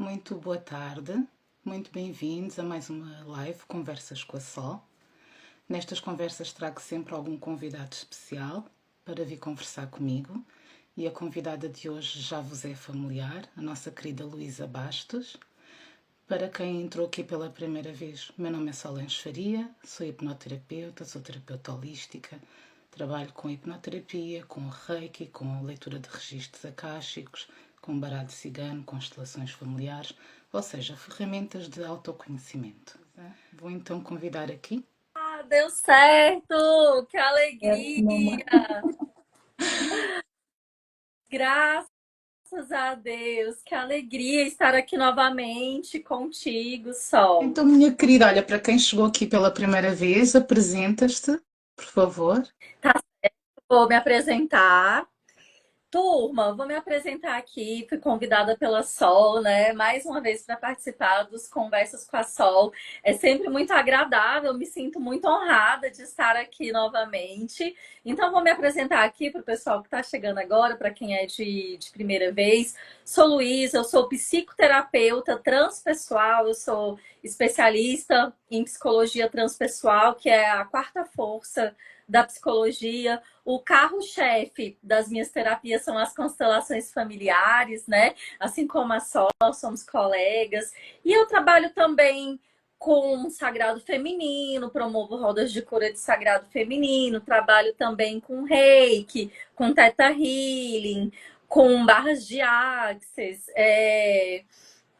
Muito boa tarde, muito bem-vindos a mais uma live Conversas com a Sol. Nestas conversas trago sempre algum convidado especial para vir conversar comigo e a convidada de hoje já vos é familiar, a nossa querida Luísa Bastos. Para quem entrou aqui pela primeira vez, meu nome é Solange Faria, sou hipnoterapeuta, sou terapeuta holística, trabalho com hipnoterapia, com reiki, com leitura de registros akáshicos, com baralho cigano, constelações familiares, ou seja, ferramentas de autoconhecimento. Vou então convidar aqui. Deu certo! Que É, alegria! mamãe. Graças a Deus! Que alegria estar aqui novamente contigo, Sol. Então, minha querida, olha, para quem chegou aqui pela primeira vez, apresentas-te, por favor. Tá certo? Vou me apresentar. Turma, vou me apresentar aqui. Fui convidada pela Sol, né? Mais uma vez para participar dos Conversas com a Sol. É sempre muito agradável, me sinto muito honrada de estar aqui novamente. Então, vou me apresentar aqui para o pessoal que está chegando agora, para quem é de primeira vez. Sou Luísa, eu sou psicoterapeuta transpessoal, eu sou especialista em psicologia transpessoal, que é a quarta força da psicologia. O carro-chefe das minhas terapias são as constelações familiares, né? Assim como a Sol, somos colegas. E eu trabalho também com sagrado feminino, promovo rodas de cura de sagrado feminino, trabalho também com reiki, com teta healing, com barras de axis,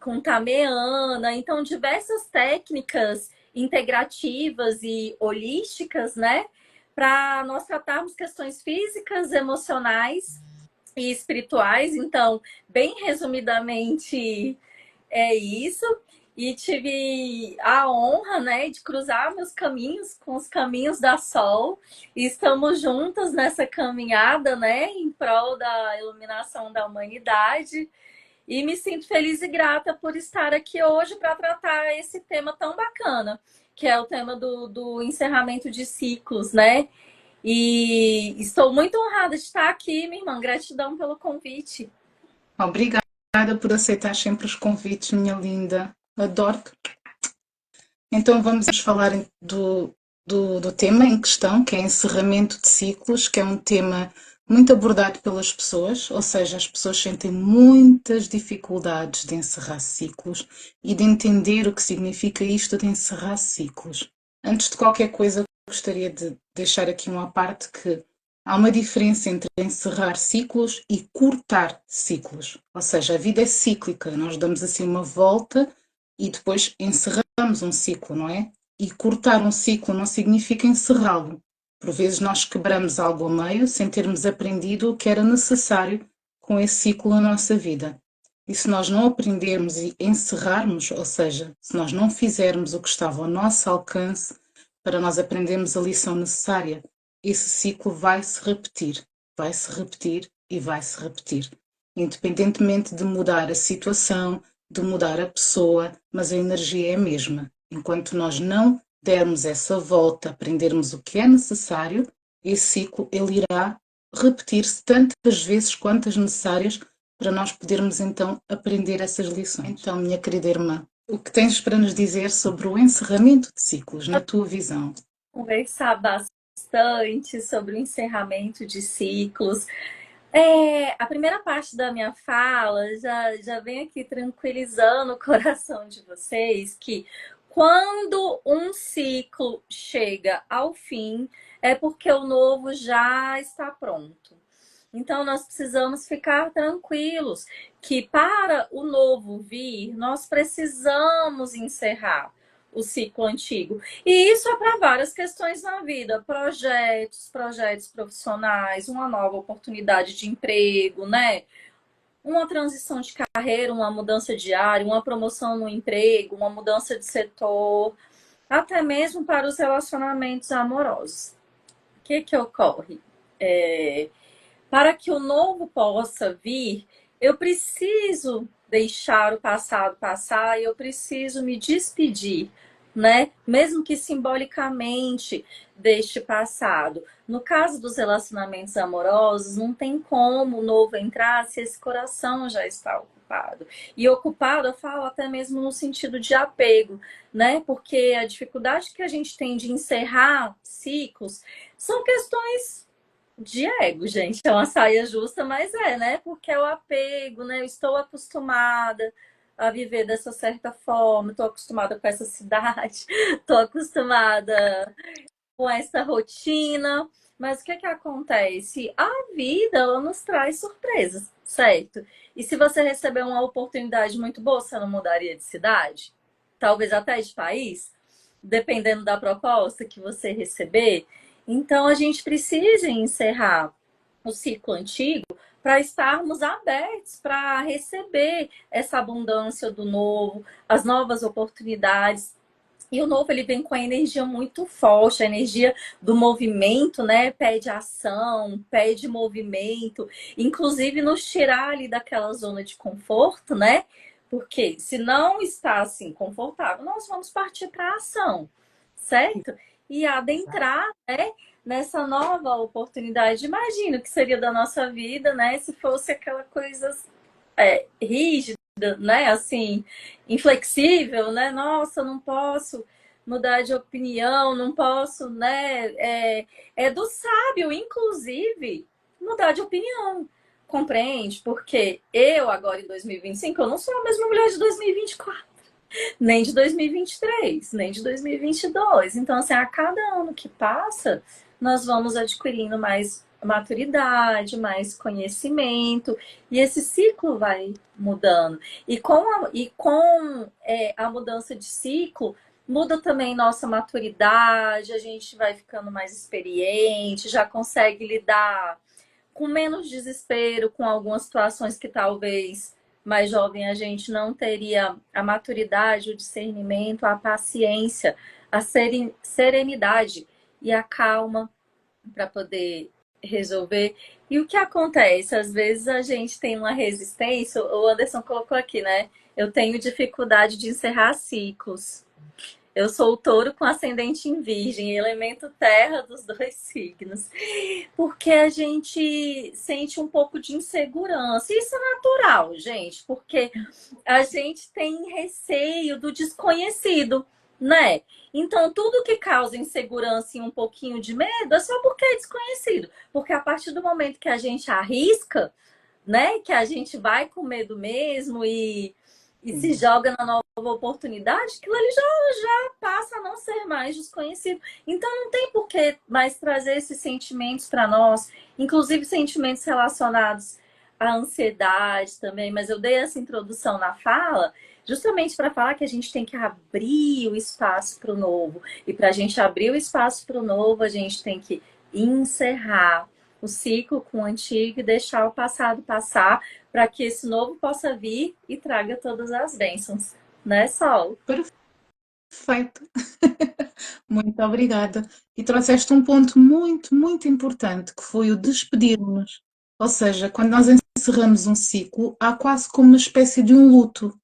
com tameana. Então, diversas técnicas integrativas e holísticas, né? Para nós tratarmos questões físicas, emocionais e espirituais. Então, bem resumidamente, é isso. E tive a honra, né, de cruzar meus caminhos com os caminhos da Sol. E estamos juntas nessa caminhada, né, em prol da iluminação da humanidade. E me sinto feliz e grata por estar aqui hoje para tratar esse tema tão bacana, que é o tema do encerramento de ciclos, né? E estou muito honrada de estar aqui, minha irmã. Gratidão pelo convite. Obrigada por aceitar sempre os convites, minha linda. Adoro-te. Então vamos falar do tema em questão, que é encerramento de ciclos, que é um tema muito abordado pelas pessoas, ou seja, as pessoas sentem muitas dificuldades de encerrar ciclos e de entender o que significa isto de encerrar ciclos. Antes de qualquer coisa, gostaria de deixar aqui uma parte que há uma diferença entre encerrar ciclos e cortar ciclos. Ou seja, a vida é cíclica, nós damos assim uma volta e depois encerramos um ciclo, não é? E cortar um ciclo não significa encerrá-lo. Por vezes nós quebramos algo a meio sem termos aprendido o que era necessário com esse ciclo na nossa vida. E se nós não aprendermos e encerrarmos, ou seja, se nós não fizermos o que estava ao nosso alcance para nós aprendermos a lição necessária, esse ciclo vai se repetir e vai se repetir. Independentemente de mudar a situação, de mudar a pessoa, mas a energia é a mesma. Enquanto nós não dermos essa volta, aprendermos o que é necessário, esse ciclo ele irá repetir-se tantas vezes quantas necessárias para nós podermos então aprender essas lições. Então, minha querida irmã, o que tens para nos dizer sobre o encerramento de ciclos, na tua visão? Conversar bastante sobre o encerramento de ciclos. A primeira parte da minha fala já vem aqui tranquilizando o coração de vocês que quando um ciclo chega ao fim, é porque o novo já está pronto. Então, nós precisamos ficar tranquilos que para o novo vir, nós precisamos encerrar o ciclo antigo. E isso é para várias questões na vida, projetos profissionais, uma nova oportunidade de emprego, né? Uma transição de carreira, uma mudança de área, uma promoção no emprego, uma mudança de setor, até mesmo para os relacionamentos amorosos. O que ocorre? Para que o novo possa vir, eu preciso deixar o passado passar e eu preciso me despedir, né? Mesmo que simbolicamente deste passado. No caso dos relacionamentos amorosos, não tem como o novo entrar se esse coração já está ocupado. ocupado. E ocupado, eu falo até mesmo no sentido de apego, né? Porque a dificuldade que a gente tem de encerrar ciclos são questões de ego, gente. É uma saia justa, mas né? Porque é o apego, né? Eu estou acostumada a viver dessa certa forma, estou acostumada com essa cidade, estou acostumada com essa rotina. Mas o que que acontece? A vida, ela nos traz surpresas, certo? E se você receber uma oportunidade muito boa, você não mudaria de cidade? Talvez até de país, dependendo da proposta que você receber. Então, a gente precisa encerrar o ciclo antigo para estarmos abertos para receber essa abundância do novo, as novas oportunidades. E o novo, ele vem com a energia muito forte, a energia do movimento, né? Pede ação, pede movimento, inclusive nos tirar ali daquela zona de conforto, né? Porque se não está assim confortável, nós vamos partir para a ação, certo? E adentrar, né, nessa nova oportunidade. Imagina o que seria da nossa vida, né? Se fosse aquela coisa rígida, né? Assim, inflexível, né? Nossa, não posso mudar de opinião, não posso, né? É do sábio, inclusive, mudar de opinião. Compreende? Porque eu, agora em 2025, eu não sou a mesma mulher de 2024, nem de 2023, nem de 2022. Então, assim, a cada ano que passa, nós vamos adquirindo mais maturidade, mais conhecimento, e esse ciclo vai mudando. E com a mudança de ciclo, muda também nossa maturidade, a gente vai ficando mais experiente, já consegue lidar com menos desespero com algumas situações que talvez mais jovem a gente não teria a maturidade, o discernimento, a paciência, a serenidade e a calma para poder resolver. E o que acontece? Às vezes a gente tem uma resistência, o Anderson colocou aqui, né? Eu tenho dificuldade de encerrar ciclos. Eu sou o touro com ascendente em virgem, elemento terra dos dois signos. Porque a gente sente um pouco de insegurança. Isso é natural, gente, porque a gente tem receio do desconhecido, né? Então, tudo que causa insegurança e um pouquinho de medo é só porque é desconhecido. Porque a partir do momento que a gente arrisca, né? Que a gente vai com medo mesmo e se joga na nova oportunidade, aquilo ali já passa a não ser mais desconhecido. Então não tem por que mais trazer esses sentimentos para nós, inclusive sentimentos relacionados à ansiedade também, mas eu dei essa introdução na fala justamente para falar que a gente tem que abrir o espaço para o novo. E para a gente abrir o espaço para o novo, a gente tem que encerrar o ciclo com o antigo e deixar o passado passar para que esse novo possa vir e traga todas as bênçãos, né, Sol? Perfeito. Muito obrigada. E trouxeste um ponto muito, muito importante, que foi o despedirmos. Ou seja, quando nós encerramos um ciclo, há quase como uma espécie de um luto,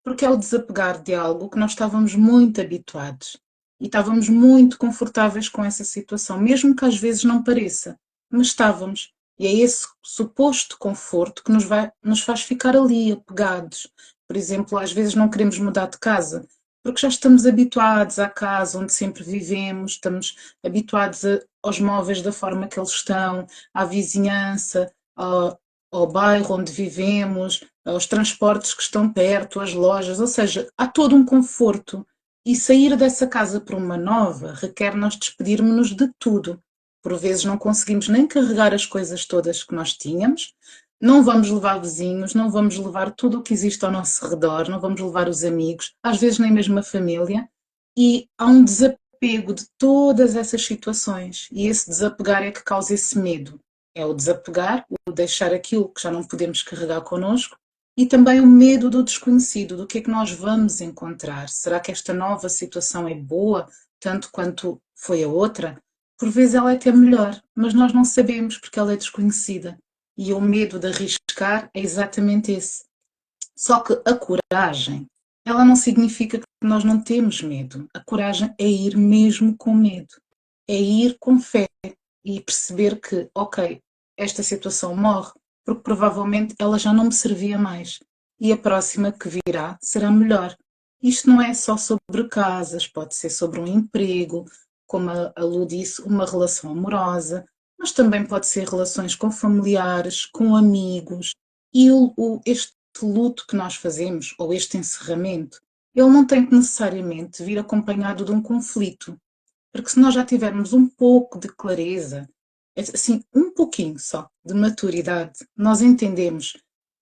porque é o desapegar de algo que nós estávamos muito habituados e estávamos muito confortáveis com essa situação, mesmo que às vezes não pareça, mas estávamos. E é esse suposto conforto que nos faz ficar ali, apegados. Por exemplo, às vezes não queremos mudar de casa, porque já estamos habituados à casa onde sempre vivemos, estamos habituados aos móveis da forma que eles estão, à vizinhança, ao bairro onde vivemos, aos transportes que estão perto, às lojas, ou seja, há todo um conforto. E sair dessa casa para uma nova requer nós despedirmos-nos de tudo. Por vezes não conseguimos nem carregar as coisas todas que nós tínhamos, não vamos levar vizinhos, não vamos levar tudo o que existe ao nosso redor, não vamos levar os amigos, às vezes nem mesmo a família, e há um desapego de todas essas situações. E esse desapegar é que causa esse medo. É o desapegar, o deixar aquilo que já não podemos carregar connosco, e também o medo do desconhecido, do que é que nós vamos encontrar. Será que esta nova situação é boa, tanto quanto foi a outra? Por vezes ela é até melhor, mas nós não sabemos porque ela é desconhecida. E o medo de arriscar é exatamente esse. Só que a coragem, ela não significa que nós não temos medo. A coragem é ir mesmo com medo. É ir com fé e perceber que, ok, esta situação morre, porque provavelmente ela já não me servia mais. e a próxima que virá será melhor. Isto não é só sobre casas, pode ser sobre um emprego, como a Lu disse, uma relação amorosa, mas também pode ser relações com familiares, com amigos. E este luto que nós fazemos, ou este encerramento, ele não tem que necessariamente vir acompanhado de um conflito. Porque se nós já tivermos um pouco de clareza, assim, um pouquinho só de maturidade, nós entendemos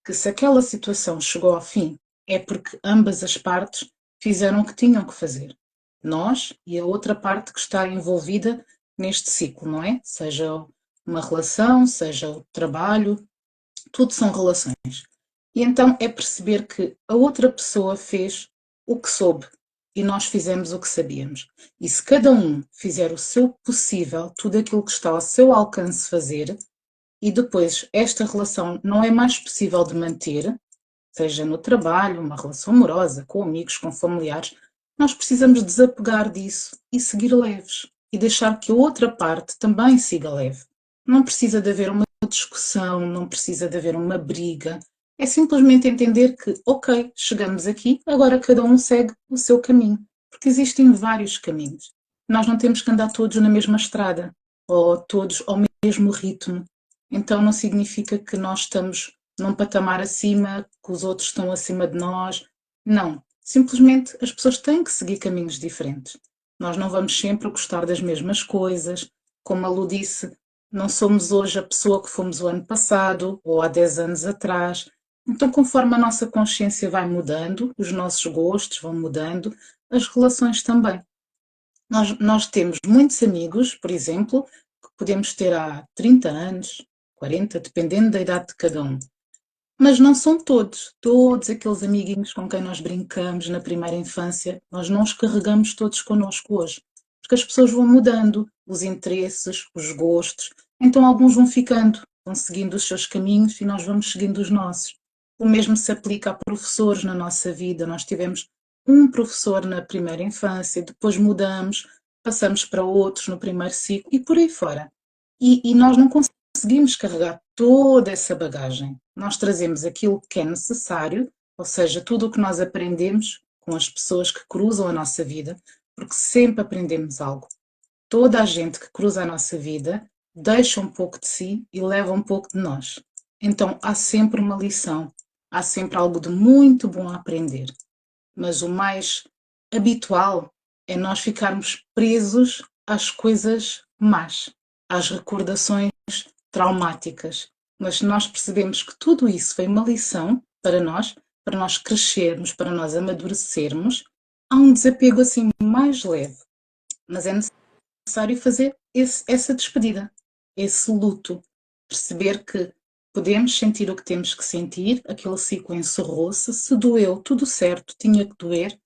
que se aquela situação chegou ao fim, é porque ambas as partes fizeram o que tinham que fazer. Nós e a outra parte que está envolvida neste ciclo, não é? Seja uma relação, seja o trabalho, tudo são relações. E então é perceber que a outra pessoa fez o que soube e nós fizemos o que sabíamos. E se cada um fizer o seu possível, tudo aquilo que está ao seu alcance fazer, e depois esta relação não é mais possível de manter, seja no trabalho, uma relação amorosa, com amigos, com familiares, nós precisamos desapegar disso e seguir leves e deixar que a outra parte também siga leve. Não precisa de haver uma discussão, não precisa de haver uma briga. É simplesmente entender que, ok, chegamos aqui, agora cada um segue o seu caminho. Porque existem vários caminhos. Nós não temos que andar todos na mesma estrada ou todos ao mesmo ritmo. Então não significa que nós estamos num patamar acima, que os outros estão acima de nós. Não. Simplesmente as pessoas têm que seguir caminhos diferentes. Nós não vamos sempre gostar das mesmas coisas. Como a Lu disse, não somos hoje a pessoa que fomos o ano passado ou há 10 anos atrás. Então, conforme a nossa consciência vai mudando, os nossos gostos vão mudando, as relações também. Nós temos muitos amigos, por exemplo, que podemos ter há 30 anos, 40, dependendo da idade de cada um. Mas não são todos aqueles amiguinhos com quem nós brincamos na primeira infância, nós não os carregamos todos connosco hoje. Porque as pessoas vão mudando, os interesses, os gostos, então alguns vão ficando, vão seguindo os seus caminhos e nós vamos seguindo os nossos. O mesmo se aplica a professores na nossa vida. Nós tivemos um professor na primeira infância, depois mudamos, passamos para outros no primeiro ciclo e por aí fora. E nós não conseguimos carregar toda essa bagagem. Nós trazemos aquilo que é necessário, ou seja, tudo o que nós aprendemos com as pessoas que cruzam a nossa vida, porque sempre aprendemos algo. Toda a gente que cruza a nossa vida deixa um pouco de si e leva um pouco de nós. Então há sempre uma lição, há sempre algo de muito bom a aprender. Mas o mais habitual é nós ficarmos presos às coisas más, às recordações traumáticas. Mas se nós percebemos que tudo isso foi uma lição para nós crescermos, para nós amadurecermos, há um desapego assim mais leve. Mas é necessário fazer essa despedida, esse luto, perceber que podemos sentir o que temos que sentir, aquele ciclo encerrou-se, se doeu, tudo certo, tinha que doer,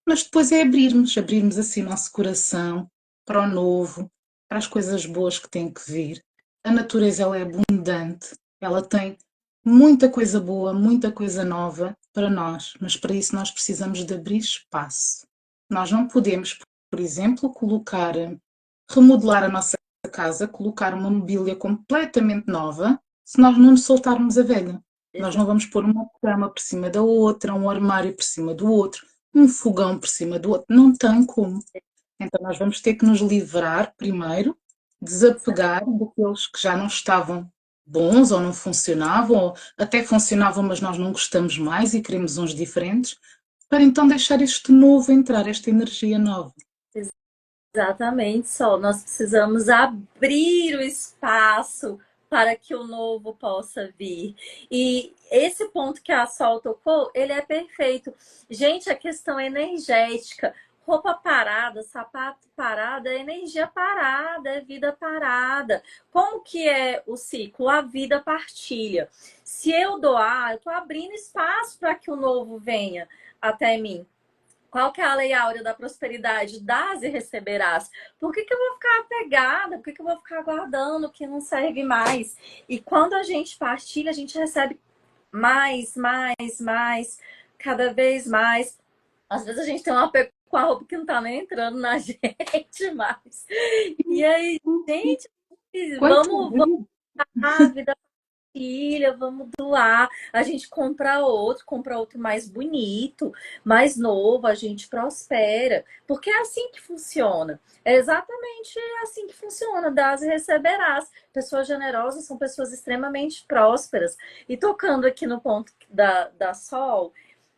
mas depois é abrirmos assim o nosso coração para o novo, para as coisas boas que têm que vir. A natureza ela é abundante, ela tem muita coisa boa, muita coisa nova para nós, mas para isso nós precisamos de abrir espaço. Nós não podemos, por exemplo, remodelar a nossa casa, colocar uma mobília completamente nova, se nós não nos soltarmos a velha. Nós não vamos pôr uma cama por cima da outra, um armário por cima do outro, um fogão por cima do outro. Não tem como. Então nós vamos ter que nos livrar primeiro, desapegar daqueles que já não estavam bons ou não funcionavam, ou até funcionavam, mas nós não gostamos mais e queremos uns diferentes, para então deixar este novo entrar, esta energia nova. Exatamente, Sol. Nós precisamos abrir o espaço para que o novo possa vir. E esse ponto que a Sol tocou, ele é perfeito. Gente, a questão energética, roupa parada, sapato parado, é energia parada, é vida parada. Como que é o ciclo? A vida partilha. Se eu doar, eu estou abrindo espaço para que o novo venha até mim. Qual que é a lei áurea da prosperidade? Dás e receberás. Por que eu vou ficar apegada? Por que eu vou ficar guardando o que não serve mais? E quando a gente partilha, a gente recebe mais, mais, mais, cada vez mais. Às vezes a gente tem um apego com a roupa que não tá nem entrando na gente mais. E aí, gente, vamos a vida. compartilha, vamos doar. A gente compra outro mais bonito, mais novo, a gente prospera. Porque é assim que funciona. É exatamente assim que funciona, dás e receberás. Pessoas generosas são pessoas extremamente prósperas. E tocando aqui no ponto da Sol,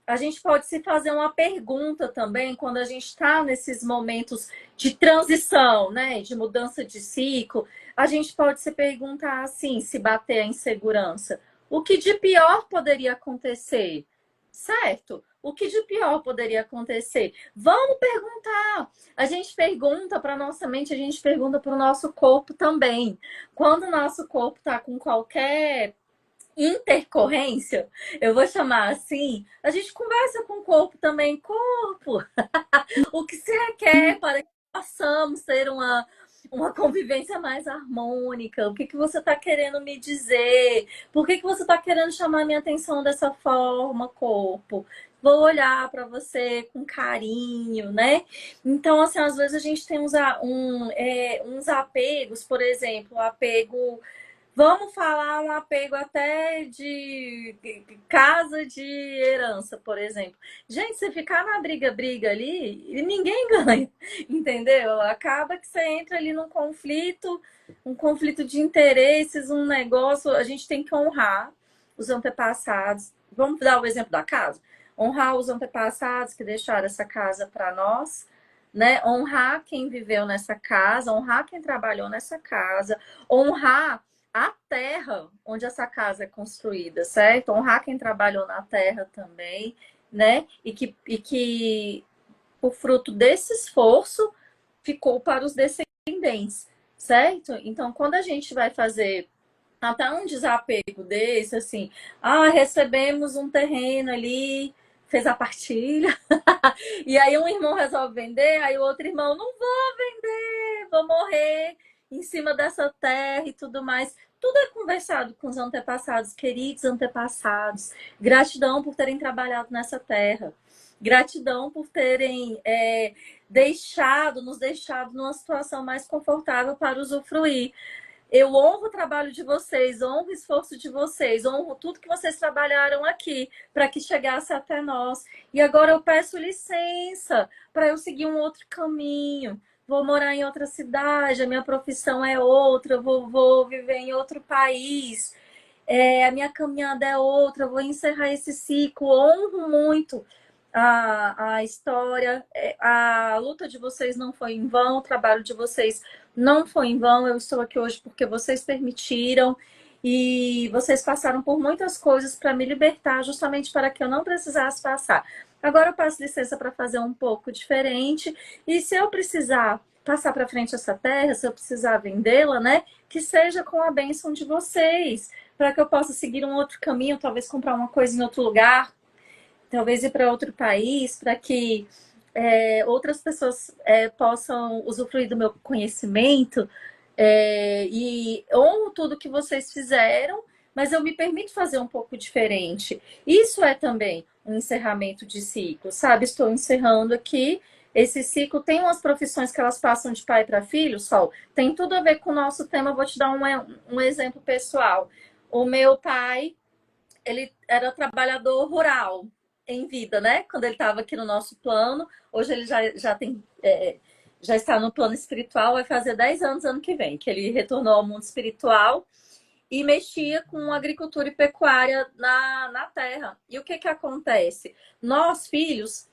a gente pode se fazer uma pergunta também quando a gente está nesses momentos de transição, né? De mudança de ciclo. A gente pode se perguntar assim, se bater a insegurança. O que de pior poderia acontecer? Certo? O que de pior poderia acontecer? Vamos perguntar. A gente pergunta para nossa mente, a gente pergunta para o nosso corpo também. Quando o nosso corpo está com qualquer intercorrência, eu vou chamar assim, a gente conversa com o corpo também. Corpo, o que se requer para que possamos ter uma convivência mais harmônica? O que, que você está querendo me dizer? Por que, que você está querendo chamar minha atenção dessa forma, corpo? Vou olhar para você com carinho, né? Então, assim, às vezes a gente tem uns apegos, por exemplo, apego. Vamos falar um apego até de casa de herança, por exemplo. Gente, se ficar na briga ali, ninguém ganha, entendeu? Acaba que você entra ali num conflito, um conflito de interesses, um negócio. A gente tem que honrar os antepassados. Vamos dar o exemplo da casa? Honrar os antepassados que deixaram essa casa para nós, né? Honrar quem viveu nessa casa, honrar quem trabalhou nessa casa, honrar a terra onde essa casa é construída, certo? Honrar quem trabalhou na terra também, né? E que o fruto desse esforço ficou para os descendentes, certo? Então, quando a gente vai fazer até um desapego desse, assim, recebemos um terreno ali, fez a partilha, e aí um irmão resolve vender, aí o outro irmão, não vou vender, vou morrer em cima dessa terra e tudo mais. Tudo é conversado com os antepassados, queridos antepassados. Gratidão por terem trabalhado nessa terra. Gratidão por terem nos deixado numa situação mais confortável para usufruir. Eu honro o trabalho de vocês, honro o esforço de vocês, honro tudo que vocês trabalharam aqui para que chegasse até nós. E agora eu peço licença para eu seguir um outro caminho. Vou morar em outra cidade, a minha profissão é outra, vou viver em outro país. A minha caminhada é outra, vou encerrar esse ciclo. Honro muito a história, a luta de vocês não foi em vão, o trabalho de vocês não foi em vão. Eu estou aqui hoje porque vocês permitiram e vocês passaram por muitas coisas para me libertar, justamente para que eu não precisasse passar. Agora eu peço licença para fazer um pouco diferente e se eu precisar passar para frente essa terra, se eu precisar vendê-la, né, que seja com a bênção de vocês, para que eu possa seguir um outro caminho, talvez comprar uma coisa em outro lugar, talvez ir para outro país, para que outras pessoas possam usufruir do meu conhecimento, e honro tudo que vocês fizeram, mas eu me permito fazer um pouco diferente. Isso é também um encerramento de ciclo, sabe? Estou encerrando aqui. Esse ciclo tem umas profissões que elas passam de pai para filho, Sol. Tem tudo a ver com o nosso tema. Vou te dar um exemplo pessoal. O meu pai, ele era trabalhador rural em vida, né? Quando ele estava aqui no nosso plano. Hoje ele já tem, já está no plano espiritual, vai fazer 10 anos ano que vem, que ele retornou ao mundo espiritual e mexia com agricultura e pecuária na terra. E o que que acontece? Nós, filhos,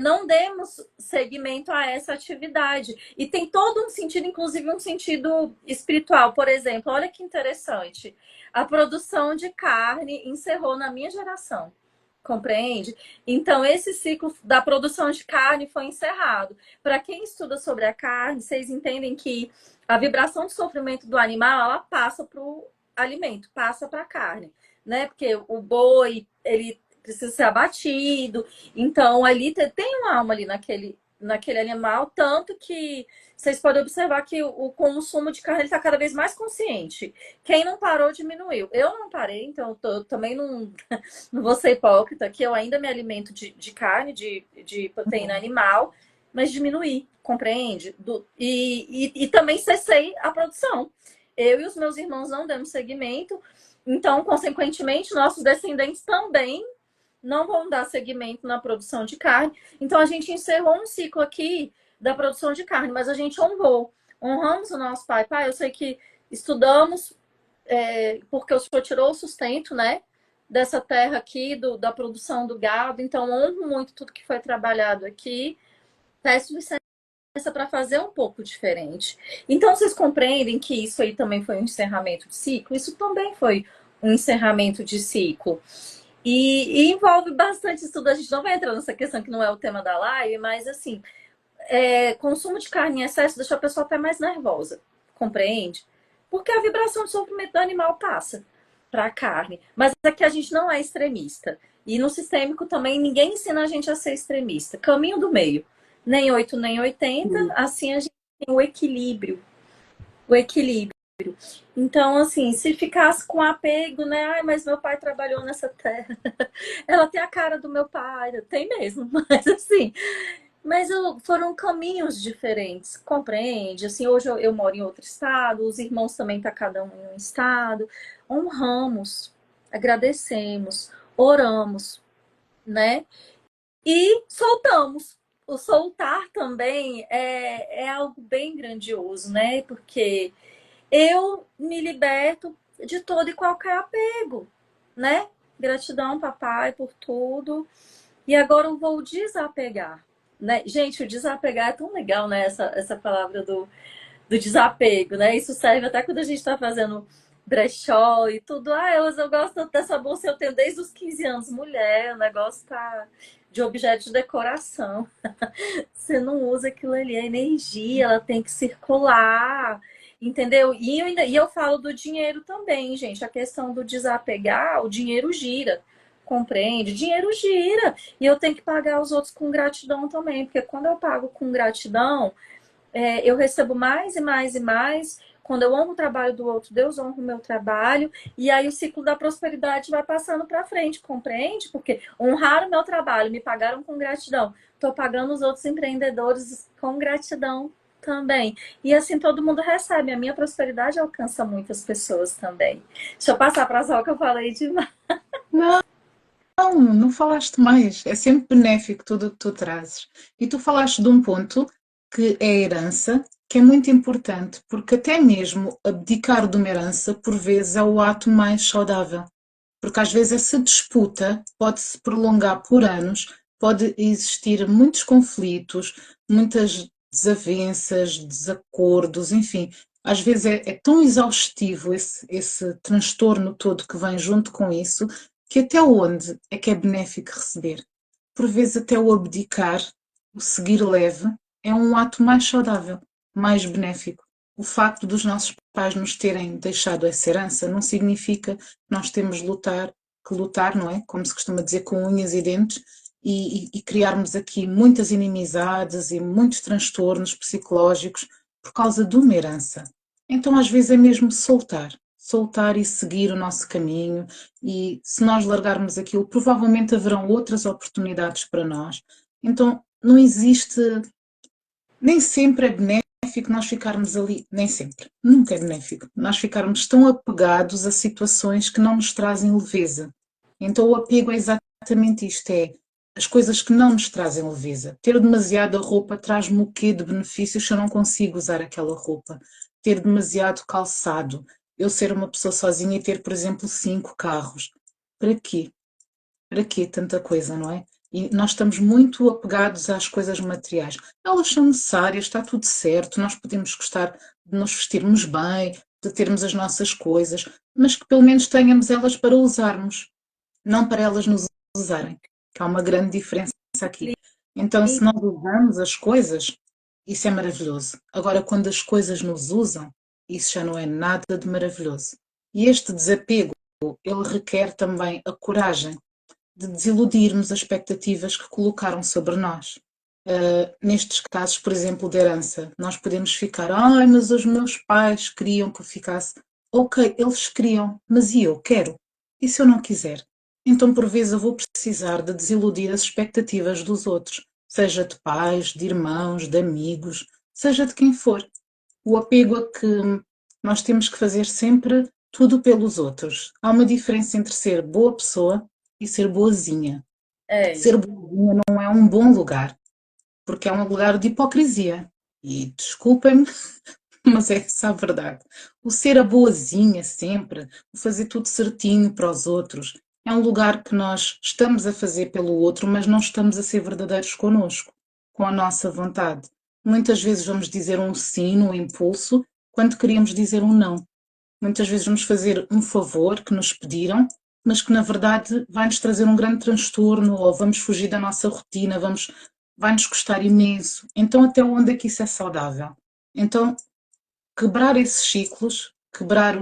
não demos seguimento a essa atividade. E tem todo um sentido, inclusive um sentido espiritual. Por exemplo, olha que interessante. A produção de carne encerrou na minha geração. Compreende? Então, esse ciclo da produção de carne foi encerrado. Para quem estuda sobre a carne, vocês entendem que a vibração de sofrimento do animal, ela passa para o alimento, passa para a carne, né? Porque o boi, ele precisa ser abatido. Então, ali tem uma alma ali naquele animal, tanto que vocês podem observar que o consumo de carne está cada vez mais consciente. Quem não parou, diminuiu. Eu não parei, então eu também não, não vou ser hipócrita, que eu ainda me alimento de carne, de proteína animal, mas diminuí, compreende? E também cessei a produção. Eu e os meus irmãos não demos seguimento. Então, consequentemente, nossos descendentes também não vão dar seguimento na produção de carne. Então, a gente encerrou um ciclo aqui da produção de carne, mas a gente honrou. Honramos o nosso pai. Pai, eu sei que estudamos porque o senhor tirou o sustento, né? Dessa terra aqui, da produção do gado. Então, honro muito tudo que foi trabalhado aqui. Peço licença para fazer um pouco diferente. Então, vocês compreendem que isso aí também foi um encerramento de ciclo? Isso também foi um encerramento de ciclo. E envolve bastante estudo. A gente não vai entrar nessa questão que não é o tema da live, mas assim, consumo de carne em excesso deixa a pessoa até mais nervosa, compreende? Porque a vibração de sofrimento do animal passa para a carne. Mas aqui a gente não é extremista. E no sistêmico também ninguém ensina a gente a ser extremista. Caminho do meio. Nem 8, nem 80. Assim a gente tem o equilíbrio. O equilíbrio. Então, assim, se ficasse com apego, né? Ai, mas meu pai trabalhou nessa terra. Ela tem a cara do meu pai. Tem mesmo. Mas assim, foram caminhos diferentes, compreende? Assim, hoje eu moro em outro estado, os irmãos também tá cada um em um estado. Honramos, agradecemos, oramos, né? E soltamos. O soltar também é algo bem grandioso, né? Porque eu me liberto de todo e qualquer apego, né? Gratidão, papai, por tudo. E agora eu vou desapegar, né? Gente, o desapegar é tão legal, né? Essa palavra do desapego, né? Isso serve até quando a gente está fazendo brechó e tudo. Ah, eu gosto dessa bolsa, eu tenho desde os 15 anos. Mulher, o negócio tá de objeto de decoração. Você não usa aquilo ali, a energia, ela tem que circular, entendeu? E eu falo do dinheiro também, gente. A questão do desapegar, o dinheiro gira, compreende? Dinheiro gira. E eu tenho que pagar os outros com gratidão também, porque quando eu pago com gratidão, eu recebo mais e mais e mais. Quando eu honro o trabalho do outro, Deus honra o meu trabalho. E aí o ciclo da prosperidade vai passando para frente, compreende? Porque honraram o meu trabalho, me pagaram com gratidão. Estou pagando os outros empreendedores com gratidão também. E assim todo mundo recebe. A minha prosperidade alcança muitas pessoas também. Deixa eu passar para a Sol que eu falei demais. Não, não falaste mais. É sempre benéfico tudo o que tu trazes. E tu falaste de um ponto que é a herança, que é muito importante, porque até mesmo abdicar de uma herança, por vezes, é o ato mais saudável. Porque às vezes essa disputa pode-se prolongar por anos, pode existir muitos conflitos, muitas desavenças, desacordos, enfim. Às vezes é tão exaustivo esse transtorno todo que vem junto com isso, que até onde é que é benéfico receber? Por vezes até o abdicar, o seguir leve, é um ato mais saudável, mais benéfico. O facto dos nossos pais nos terem deixado essa herança não significa que nós temos que lutar, não é? Como se costuma dizer, com unhas e dentes, e criarmos aqui muitas inimizades e muitos transtornos psicológicos por causa de uma herança. Então, às vezes, é mesmo soltar e seguir o nosso caminho, e se nós largarmos aquilo, provavelmente haverão outras oportunidades para nós. Então, não existe, nem sempre é benéfico nós ficarmos ali, nem sempre, nunca é benéfico, nós ficarmos tão apegados a situações que não nos trazem leveza. Então o apego é exatamente isto, é as coisas que não nos trazem leveza. Ter demasiada roupa traz-me o quê de benefícios se eu não consigo usar aquela roupa? Ter demasiado calçado, eu ser uma pessoa sozinha e ter, por exemplo, 5 carros. Para quê? Para quê tanta coisa, não é? E nós estamos muito apegados às coisas materiais. Elas são necessárias, está tudo certo, nós podemos gostar de nos vestirmos bem, de termos as nossas coisas, mas que pelo menos tenhamos elas para usarmos, não para elas nos usarem, que há uma grande diferença aqui. Então, se nós usamos as coisas, isso é maravilhoso. Agora, quando as coisas nos usam, isso já não é nada de maravilhoso. E este desapego, ele requer também a coragem de desiludirmos as expectativas que colocaram sobre nós. Nestes casos, por exemplo, de herança, nós podemos ficar, ai, mas os meus pais queriam que eu ficasse. Ok, eles queriam, mas e eu quero? E se eu não quiser? Então, por vezes, eu vou precisar de desiludir as expectativas dos outros, seja de pais, de irmãos, de amigos, seja de quem for. O apego a que nós temos que fazer sempre tudo pelos outros. Há uma diferença entre ser boa pessoa e ser boazinha. É, Ser boazinha não é um bom lugar, porque é um lugar de hipocrisia. E desculpem-me, mas é essa a verdade. O ser a boazinha sempre, o fazer tudo certinho para os outros, é um lugar que nós estamos a fazer pelo outro, mas não estamos a ser verdadeiros connosco, com a nossa vontade. Muitas vezes vamos dizer um sim no impulso, quando queríamos dizer um não. Muitas vezes vamos fazer um favor que nos pediram, mas que na verdade vai-nos trazer um grande transtorno, ou vamos fugir da nossa rotina, vai-nos custar imenso. Então, até onde é que isso é saudável? Então, quebrar esses ciclos, quebrar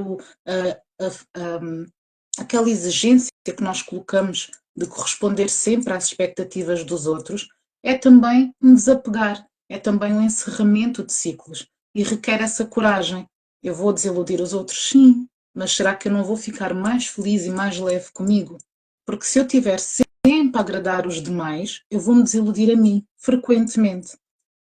aquela exigência que nós colocamos de corresponder sempre às expectativas dos outros, é também um desapegar, é também um encerramento de ciclos e requer essa coragem. Eu vou desiludir os outros, sim, mas será que eu não vou ficar mais feliz e mais leve comigo? Porque se eu tiver sempre a agradar os demais, eu vou-me desiludir a mim, frequentemente.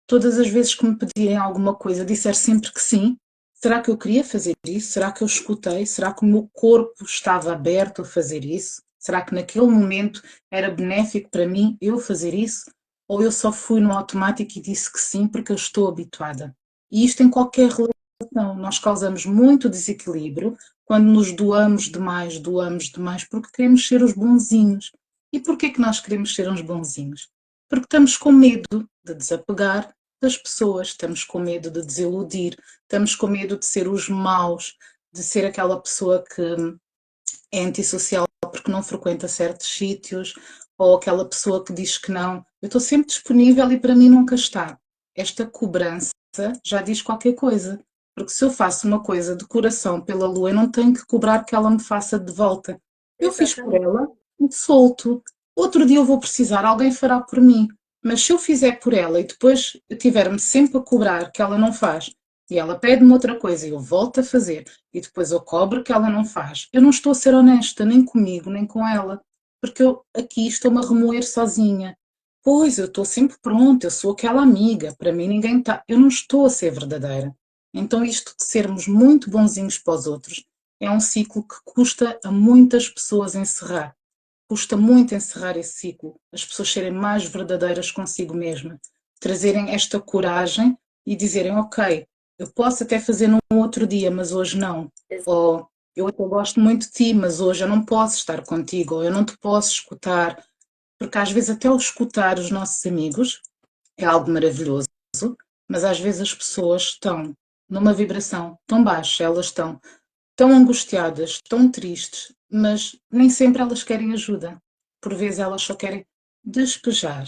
Todas as vezes que me pedirem alguma coisa, disser sempre que sim, será que eu queria fazer isso? Será que eu escutei? Será que o meu corpo estava aberto a fazer isso? Será que naquele momento era benéfico para mim eu fazer isso? Ou eu só fui no automático e disse que sim porque eu estou habituada? E isto em qualquer relação, nós causamos muito desequilíbrio quando nos doamos demais porque queremos ser os bonzinhos. E porquê que nós queremos ser uns bonzinhos? Porque estamos com medo de desapegar das pessoas, estamos com medo de desiludir, estamos com medo de ser os maus, de ser aquela pessoa que é antissocial porque não frequenta certos sítios, ou aquela pessoa que diz que não. Eu estou sempre disponível e para mim nunca está. Esta cobrança já diz qualquer coisa. Porque se eu faço uma coisa de coração pela lua, eu não tenho que cobrar que ela me faça de volta. Eu fiz por exatamente. ela e solto. Outro dia eu vou precisar, alguém fará por mim. Mas se eu fizer por ela e depois eu tiver-me sempre a cobrar que ela não faz, e ela pede-me outra coisa e eu volto a fazer, e depois eu cobro que ela não faz, eu não estou a ser honesta, nem comigo, nem com ela, porque eu aqui estou-me a remoer sozinha. Pois, eu estou sempre pronta, eu sou aquela amiga, para mim ninguém está. Eu não estou a ser verdadeira. Então, isto de sermos muito bonzinhos para os outros é um ciclo que custa a muitas pessoas encerrar. Custa muito encerrar esse ciclo, as pessoas serem mais verdadeiras consigo mesma, trazerem esta coragem e dizerem: Ok, eu posso até fazer num outro dia, mas hoje não. Ou eu até gosto muito de ti, mas hoje eu não posso estar contigo, ou eu não te posso escutar. Porque às vezes até o escutar os nossos amigos é algo maravilhoso, mas às vezes as pessoas estão numa vibração tão baixa, elas estão tão angustiadas, tão tristes, mas nem sempre elas querem ajuda. Por vezes elas só querem despejar.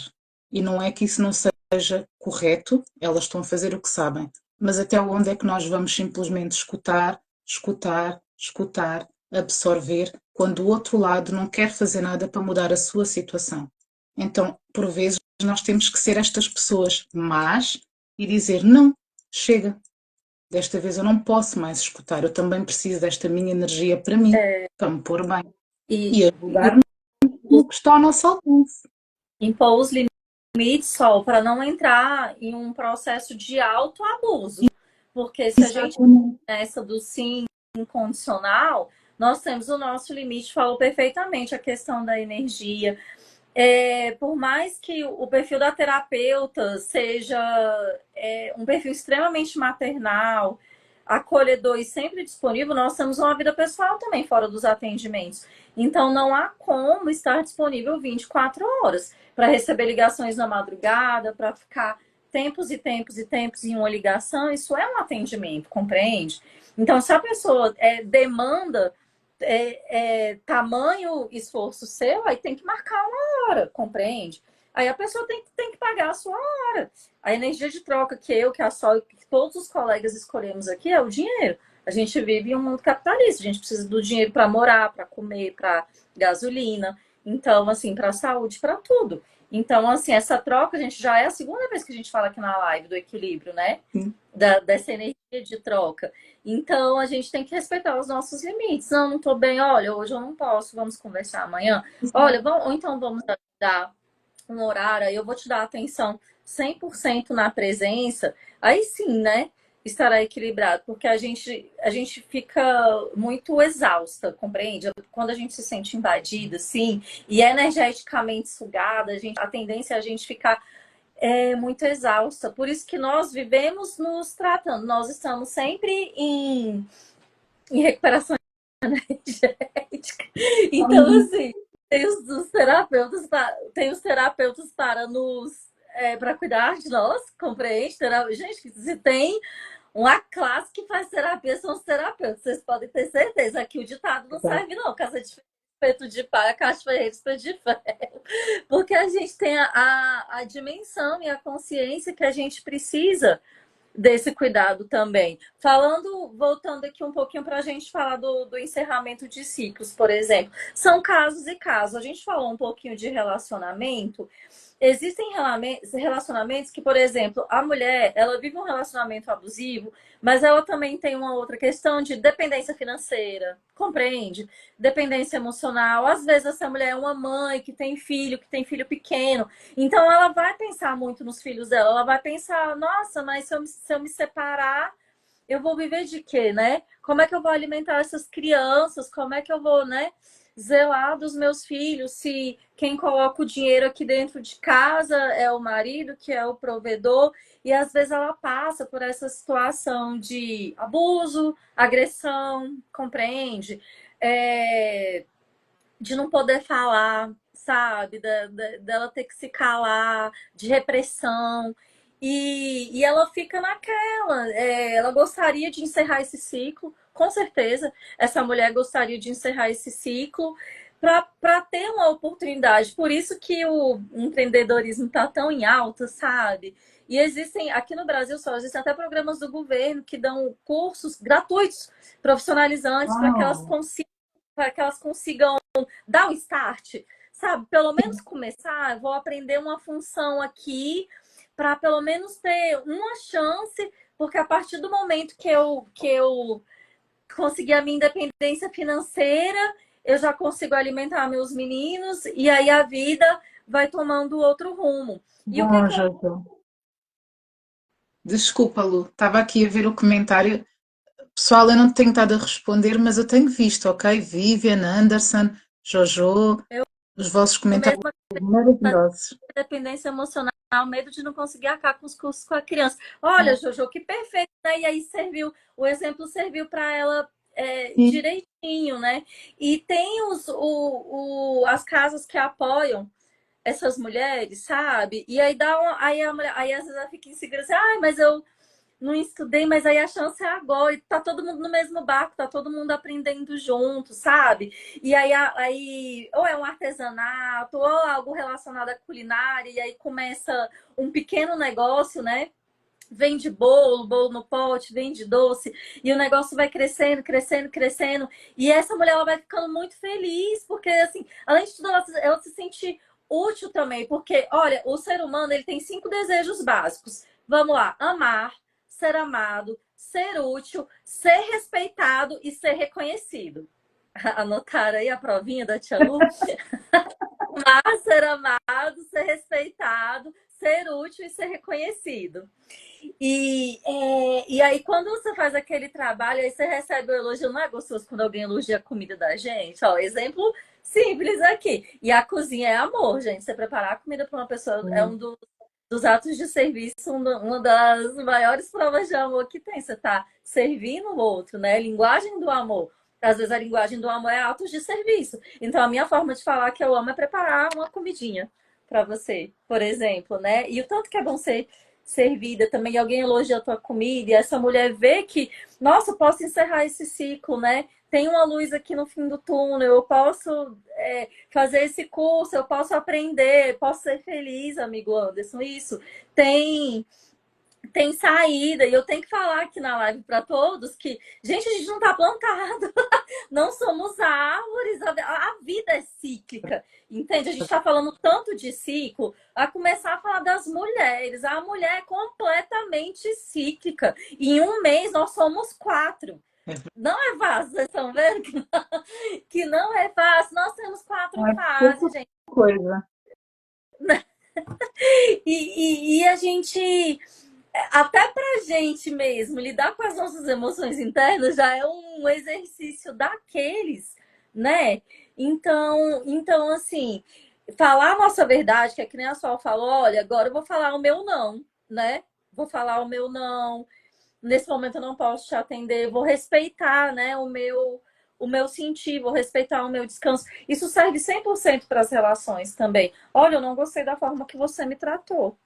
E não é que isso não seja correto, elas estão a fazer o que sabem, mas até onde é que nós vamos simplesmente escutar, escutar, escutar, absorver, quando o outro lado não quer fazer nada para mudar a sua situação. Então, por vezes, nós temos que ser estas pessoas más e dizer: não, chega, desta vez eu não posso mais escutar, eu também preciso desta minha energia para mim, É, para me pôr bem e e ajudar no que está ao nosso alcance. impor os limites só para não entrar em um processo de autoabuso. Porque se a gente Exatamente. nessa do sim incondicional, nós temos o nosso limite, falou perfeitamente a questão da energia. Por mais que o perfil da terapeuta seja um perfil extremamente maternal, acolhedor e sempre disponível, nós temos uma vida pessoal também fora dos atendimentos. Então, não há como estar disponível 24 horas para receber ligações na madrugada, para ficar tempos e tempos e tempos em uma ligação. Isso é um atendimento, compreende? Então, se a pessoa demanda tamanho esforço seu, aí tem que marcar uma hora, compreende? Aí a pessoa tem que pagar a sua hora. A energia de troca que eu, que a Sol, que todos os colegas escolhemos aqui é o dinheiro. A gente vive em um mundo capitalista, a gente precisa do dinheiro para morar, para comer, para gasolina, então, assim, para saúde, para tudo. Então, assim, essa troca, a gente já é a segunda vez que a gente fala aqui na live do equilíbrio, né? Dessa energia de troca. Então, a gente tem que respeitar os nossos limites. Não, não tô bem, olha, hoje eu não posso, vamos conversar amanhã. Olha, ou então vamos dar um horário, aí eu vou te dar atenção 100% na presença. Aí sim, né? estará equilibrado, porque a gente fica muito exausta, compreende? Quando a gente se sente invadida, assim, e energeticamente sugada, a tendência é a gente ficar muito exausta. Por isso que nós vivemos nos tratando, nós estamos sempre em recuperação energética. Então, assim, tem os terapeutas para nos para cuidar de nós, compreende? Gente, se tem uma classe que faz terapia, são os terapeutas. Vocês podem ter certeza que o ditado não serve, não. Casa de espeto de pau, a caixa de ferreiro, espeto de ferro. Porque a gente tem a dimensão e a consciência que a gente precisa desse cuidado também. Voltando aqui um pouquinho para a gente falar do encerramento de ciclos, por exemplo. São casos e casos. A gente falou um pouquinho de relacionamento. Existem relacionamentos que, por exemplo, a mulher, ela vive um relacionamento abusivo, mas ela também tem uma outra questão de dependência financeira, compreende? Dependência emocional. Às vezes essa mulher é uma mãe que tem filho pequeno, então ela vai pensar muito nos filhos dela, ela vai pensar, nossa, mas se eu me separar, eu vou viver de quê, né? Como é que eu vou alimentar essas crianças? Como é que eu vou, né, zelar dos meus filhos se quem coloca o dinheiro aqui dentro de casa é o marido, que é o provedor? E às vezes ela passa por essa situação de abuso, agressão, compreende? É, de não poder falar, sabe? Dela ter que se calar, de repressão. E ela fica naquela. Ela gostaria de encerrar esse ciclo, com certeza. Essa mulher gostaria de encerrar esse ciclo para ter uma oportunidade. Por isso que o empreendedorismo está tão em alta, sabe? E existem, aqui no Brasil só, existem até programas do governo que dão cursos gratuitos, profissionalizantes, Uau. para que elas consigam dar o start, sabe? Pelo menos começar, vou aprender uma função aqui para pelo menos ter uma chance, porque a partir do momento que eu conseguir a minha independência financeira, eu já consigo alimentar meus meninos e aí a vida vai tomando outro rumo. E o que Bom, que eu Jojo. Desculpa, Lu. Estava aqui a ver o comentário. Pessoal, eu não tenho estado a responder, mas eu tenho visto, ok? Vivian, Anderson, Jojo, os vossos comentários mesma maravilhosos. dependência emocional, medo de não conseguir arcar com os custos com a criança. Olha, Jojo, que perfeito, né? E aí o exemplo serviu para ela Sim. direitinho, né? E tem as casas que apoiam essas mulheres, sabe? E aí aí a mulher, aí às vezes ela fica insegura assim, ai, mas eu não estudei, mas aí a chance é agora, e tá todo mundo no mesmo barco, tá todo mundo aprendendo junto, sabe? E aí ou é um artesanato, ou algo relacionado à culinária, e aí começa um pequeno negócio, né? Vende bolo, bolo no pote, vende doce, e o negócio vai crescendo, crescendo, crescendo. E essa mulher ela vai ficando muito feliz, porque assim, além de tudo, ela se sente útil também, porque olha, o ser humano ele tem 5 desejos básicos. Vamos lá, amar, ser amado, ser útil, ser respeitado e ser reconhecido. Anotaram aí a provinha da Tia Lu? Amar, ser amado, ser respeitado, ser útil e ser reconhecido. E aí, quando você faz aquele trabalho, aí você recebe o elogio. Não é gostoso quando alguém elogia a comida da gente? Ó, exemplo simples aqui. E a cozinha é amor, gente. Você preparar a comida para uma pessoa é um dos atos de serviço, uma das maiores provas de amor que tem. Você está servindo o outro, né? Linguagem do amor. Às vezes a linguagem do amor é atos de serviço. Então, a minha forma de falar que eu amo é preparar uma comidinha para você, por exemplo, né? E o tanto que é bom ser servida também, alguém elogia a tua comida, e essa mulher vê que, nossa, eu posso encerrar esse ciclo, né? Tem uma luz aqui no fim do túnel, eu posso fazer esse curso, eu posso aprender, posso ser feliz, amigo Anderson. Isso tem saída, e eu tenho que falar aqui na live para todos que, gente, a gente não tá plantado, não somos árvores, a vida é cíclica, entende? A gente está falando tanto de ciclo, a começar a falar das mulheres. A mulher é completamente cíclica. Em um mês nós somos 4. Não é fácil, vocês estão vendo que não é fácil. Nós temos 4 Não é pouca fases, gente. coisa. E a gente até pra gente mesmo lidar com as nossas emoções internas já é um exercício daqueles, né? Então assim, falar a nossa verdade, que é que nem a Sol falou, olha, agora eu vou falar o meu não, né? Vou falar o meu não. Nesse momento eu não posso te atender, vou respeitar, né, o meu sentir, vou respeitar o meu descanso. Isso serve 100% para as relações também. Olha, eu não gostei da forma que você me tratou.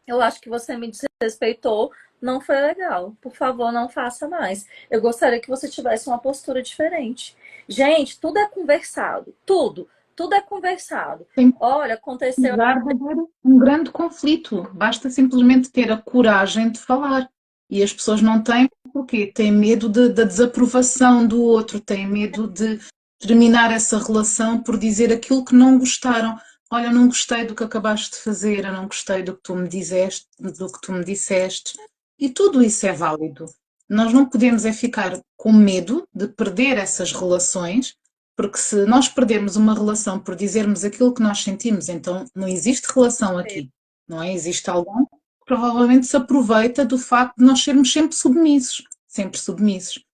Eu acho que você me desrespeitou, não foi legal. Por favor, não faça mais. Eu gostaria que você tivesse uma postura diferente. Gente, tudo é conversado. Tudo. Tudo é conversado. Tem que Olha, aconteceu. precisar de haver um grande conflito. Basta simplesmente ter a coragem de falar. E as pessoas não têm, porque têm medo da desaprovação do outro, têm medo de terminar essa relação por dizer aquilo que não gostaram. Olha, eu não gostei do que acabaste de fazer, eu não gostei do que tu me disseste, do que tu me disseste. E tudo isso é válido. Nós não podemos é ficar com medo de perder essas relações, porque se nós perdermos uma relação por dizermos aquilo que nós sentimos, então não existe relação aqui, não é? Existe alguém que provavelmente se aproveita do facto de nós sermos sempre submissos,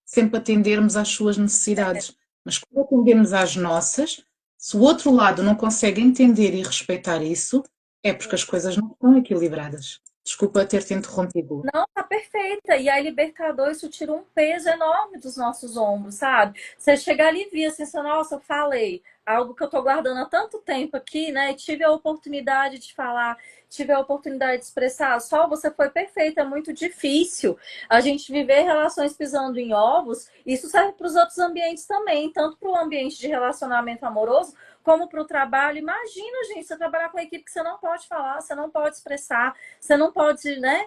sempre atendermos às suas necessidades. Mas quando atendemos às nossas, se o outro lado não consegue entender e respeitar isso, é porque as coisas não estão equilibradas. Desculpa ter-te interrompido. Não, tá perfeita. E aí, libertador, isso tira um peso enorme dos nossos ombros, sabe? Você chega ali e via assim, nossa, eu falei algo que eu tô guardando há tanto tempo aqui, né? Tive a oportunidade de falar, tive a oportunidade de expressar. Só você foi perfeita, é muito difícil a gente viver relações pisando em ovos. Isso serve para os outros ambientes também, tanto para o ambiente de relacionamento amoroso, como para o trabalho. Imagina, gente, você trabalhar com uma equipe que você não pode falar, você não pode expressar, você não pode, né?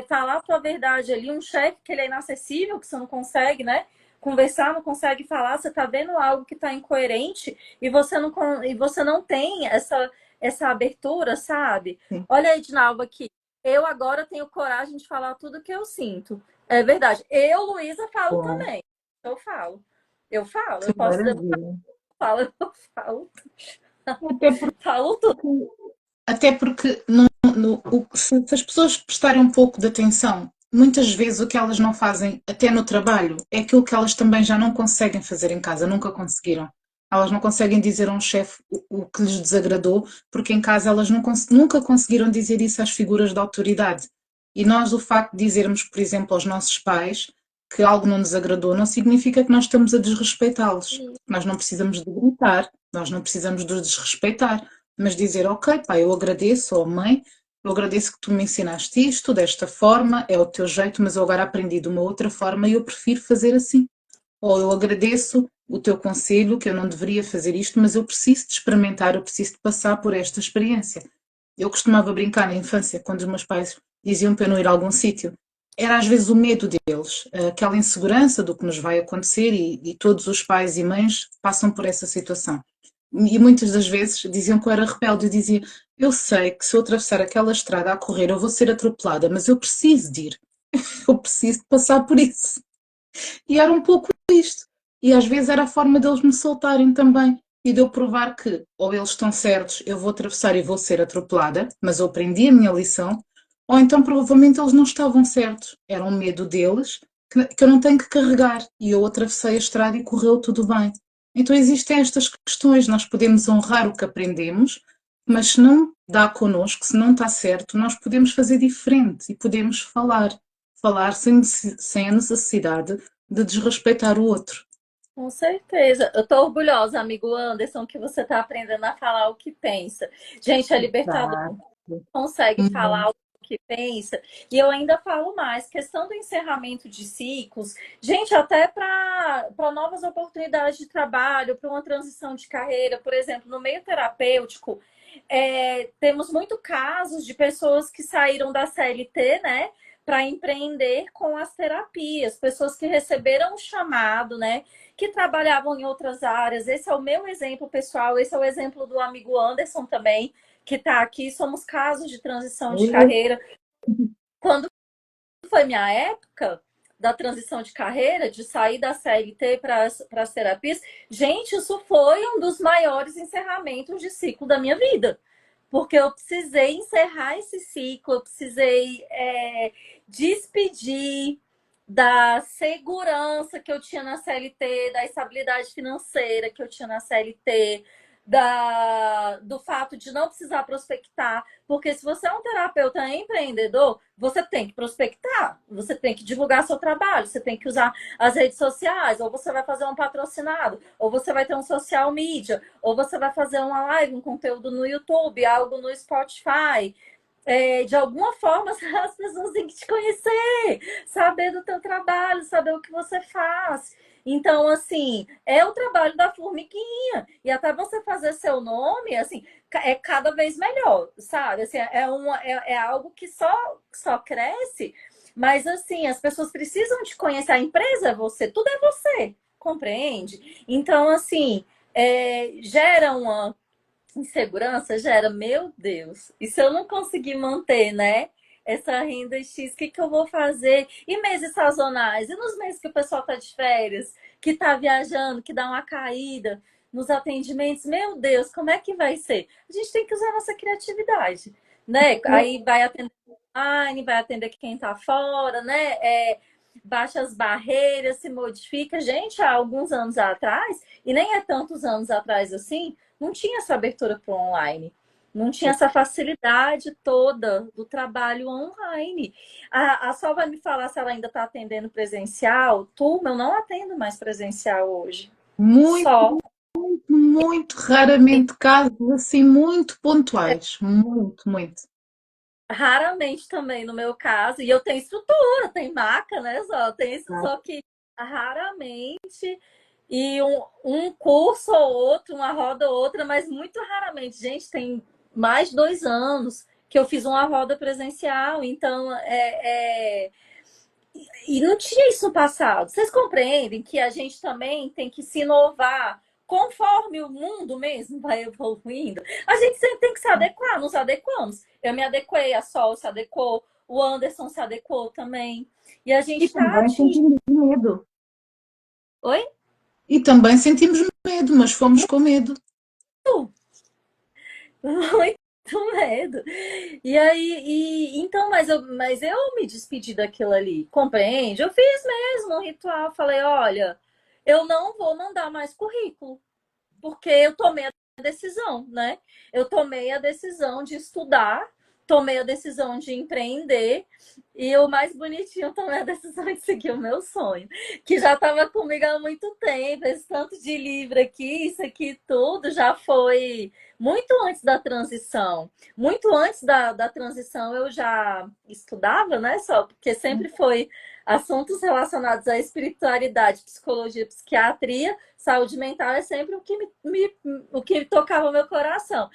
Falar a tua verdade ali, um chefe que ele é inacessível, que você não consegue, né? Conversar, não consegue falar, você tá vendo algo que tá incoerente e você não tem essa abertura, sabe? Sim. Olha aí, Dinalva, aqui. Eu agora tenho coragem de falar tudo que eu sinto. É verdade. Eu, Luísa, falo Bom, também. Eu falo. Eu falo. que Eu posso dizer, maravilha. eu falo. Até porque Falo tudo. Até porque se as pessoas prestarem um pouco de atenção, muitas vezes o que elas não fazem, até no trabalho, é aquilo que elas também já não conseguem fazer em casa, nunca conseguiram. Elas não conseguem dizer a um chefe o que lhes desagradou, porque em casa elas nunca conseguiram dizer isso às figuras de autoridade. E nós, o facto de dizermos, por exemplo, aos nossos pais que algo não nos agradou, não significa que nós estamos a desrespeitá-los. Nós não precisamos de gritar, nós não precisamos de os desrespeitar, mas dizer, ok, pai, eu agradeço, ou mãe, eu agradeço que tu me ensinaste isto, desta forma, é o teu jeito, mas eu agora aprendi de uma outra forma e eu prefiro fazer assim. Ou eu agradeço o teu conselho, que eu não deveria fazer isto, mas eu preciso de experimentar, eu preciso de passar por esta experiência. Eu costumava brincar na infância, quando os meus pais diziam para eu não ir a algum sítio. Era às vezes o medo deles, aquela insegurança do que nos vai acontecer, e todos os pais e mães passam por essa situação. E muitas das vezes diziam que eu era rebelde. Eu dizia, eu sei que se eu atravessar aquela estrada a correr eu vou ser atropelada, mas eu preciso de ir, eu preciso de passar por isso. E era um pouco isto. E às vezes era a forma deles me soltarem também. E de eu provar que ou eles estão certos, eu vou atravessar e vou ser atropelada, mas eu aprendi a minha lição, ou então provavelmente eles não estavam certos. Era um medo deles que eu não tenho que carregar. E eu atravessei a estrada e correu tudo bem. Então existem estas questões, nós podemos honrar o que aprendemos, mas se não dá connosco, se não está certo, nós podemos fazer diferente e podemos falar. Falar sem a necessidade de desrespeitar o outro. Com certeza. Eu tô orgulhosa, amigo Anderson, que você tá aprendendo a falar o que pensa. Gente, é libertador, Exato. consegue falar Muito. o que pensa. E eu ainda falo mais, questão do encerramento de ciclos, gente, até para novas oportunidades de trabalho, para uma transição de carreira, por exemplo, no meio terapêutico, temos muito casos de pessoas que saíram da CLT, né? Para empreender com as terapias, pessoas que receberam um chamado, né? Que trabalhavam em outras áreas. Esse é o meu exemplo pessoal, esse é o exemplo do amigo Anderson também, que está aqui. Somos casos de transição de carreira. Quando foi minha época da transição de carreira, de sair da CLT para as terapias, gente, isso foi um dos maiores encerramentos de ciclo da minha vida. porque eu precisei encerrar esse ciclo, eu precisei despedir da segurança que eu tinha na CLT, da estabilidade financeira que eu tinha na CLT, do fato de não precisar prospectar, porque se você é um terapeuta empreendedor, você tem que prospectar, você tem que divulgar seu trabalho, você tem que usar as redes sociais, ou você vai fazer um patrocinado, ou você vai ter um social media, ou você vai fazer uma live, um conteúdo no YouTube, algo no Spotify. De alguma forma, as pessoas têm que te conhecer, saber do teu trabalho, saber o que você faz. Então, assim, é o trabalho da formiguinha. E até você fazer seu nome, assim, é cada vez melhor, sabe? Assim, é algo que só cresce, mas, assim, as pessoas precisam te conhecer. A empresa é você, tudo é você, compreende? Então, assim, gera uma insegurança, gera, meu Deus, e se eu não conseguir manter, né? Essa renda X, o que eu vou fazer? E meses sazonais? E nos meses que o pessoal tá de férias, que tá viajando, que dá uma caída nos atendimentos? Meu Deus, como é que vai ser? A gente tem que usar a nossa criatividade, né? Aí vai atender online, vai atender quem tá fora, né? Baixa as barreiras, se modifica. Gente, há alguns anos atrás, e nem é tantos anos atrás assim, não tinha essa abertura para o online. Não tinha essa facilidade toda do trabalho online. A Sol vai me falar se ela ainda está atendendo presencial. Turma, eu não atendo mais presencial hoje. Muito, Só. muito raramente casos assim, muito pontuais. Muito, muito. Raramente também no meu caso. E eu tenho estrutura, tem maca, né? Só que raramente. E um curso ou outro, uma roda ou outra, mas muito raramente. Gente, tem mais de 2 anos que eu fiz uma roda presencial, então e não tinha isso no passado. Vocês compreendem que a gente também tem que se inovar conforme o mundo mesmo vai evoluindo? A gente sempre tem que se adequar, nos adequamos. Eu me adequei, a Sol se adequou, o Anderson se adequou também. E a gente E está também atingindo. sentimos medo. Oi? E também sentimos medo, mas fomos com medo. Muito medo. E aí, então, mas eu me despedi daquilo ali, compreende? Eu fiz mesmo um ritual, falei, olha, eu não vou mandar mais currículo, porque eu tomei a decisão, né? Eu tomei a decisão de estudar, tomei a decisão de empreender e o mais bonitinho, eu tomei a decisão de seguir o meu sonho, que já estava comigo há muito tempo, esse tanto de livro aqui, isso aqui tudo já foi muito antes da transição. Muito antes da transição eu já estudava, né? Só porque sempre foi assuntos relacionados à espiritualidade, psicologia, psiquiatria, saúde mental é sempre o que tocava o meu coração.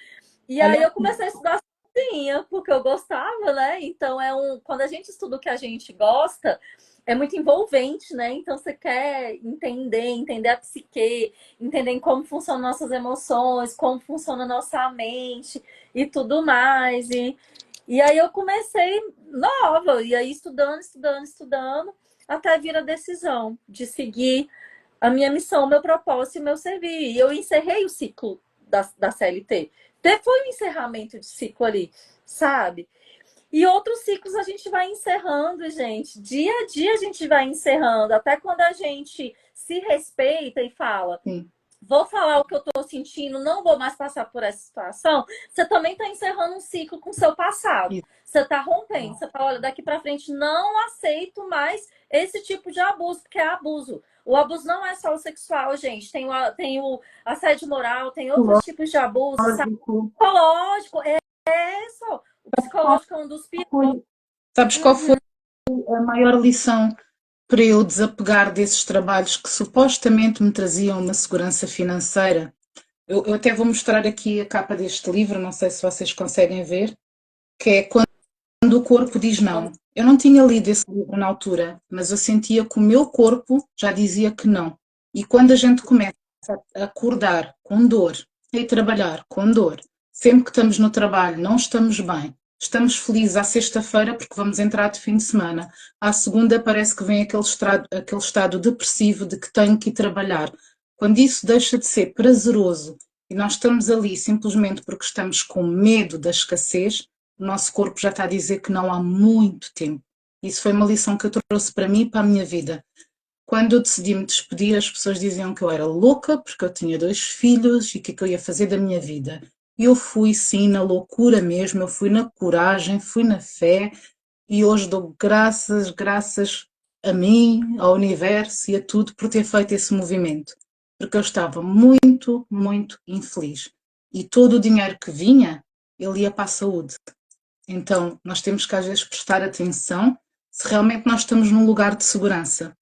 E aí Olha, eu comecei a estudar sozinha, porque eu gostava, né? Então quando a gente estuda o que a gente gosta, é muito envolvente, né? Então você quer entender a psique, entender como funcionam nossas emoções, como funciona a nossa mente e tudo mais. E aí eu comecei nova, e aí estudando, até vir a decisão de seguir a minha missão, o meu propósito e o meu servir. E eu encerrei o ciclo da CLT. Foi um encerramento de ciclo ali, sabe? E outros ciclos a gente vai encerrando, gente. Dia a dia a gente vai encerrando. Até quando a gente se respeita e fala, sim. vou falar o que eu estou sentindo, não vou mais passar por essa situação, você também está encerrando um ciclo com o seu passado. Você está rompendo. Você fala, olha, daqui para frente não aceito mais esse tipo de abuso, porque é abuso. O abuso não é só o sexual, gente. Tem o assédio moral, tem outros tipos de abuso, sabe? Lógico. Psicológico. Só. O psicológico é um dos piores. Sabes qual foi a maior lição para eu desapegar desses trabalhos que supostamente me traziam uma segurança financeira? Eu até vou mostrar aqui a capa deste livro, não sei se vocês conseguem ver, que é Quando o Corpo Diz Não. Eu não tinha lido esse livro na altura, mas eu sentia que o meu corpo já dizia que não. E quando a gente começa a acordar com dor e trabalhar com dor, sempre que estamos no trabalho não estamos bem, estamos felizes à sexta-feira porque vamos entrar de fim de semana, à segunda parece que vem aquele estado depressivo de que tenho que ir trabalhar. Quando isso deixa de ser prazeroso e nós estamos ali simplesmente porque estamos com medo da escassez, o nosso corpo já está a dizer que não há muito tempo. Isso foi uma lição que eu trouxe para mim e para a minha vida. Quando eu decidi me despedir, as pessoas diziam que eu era louca, porque eu tinha 2 filhos e que eu ia fazer da minha vida. E eu fui sim na loucura mesmo, eu fui na coragem, fui na fé, e hoje dou graças a mim, ao universo e a tudo por ter feito esse movimento. Porque eu estava muito, muito infeliz. E todo o dinheiro que vinha, ele ia para a saúde. Então, nós temos que às vezes prestar atenção se realmente nós estamos num lugar de segurança,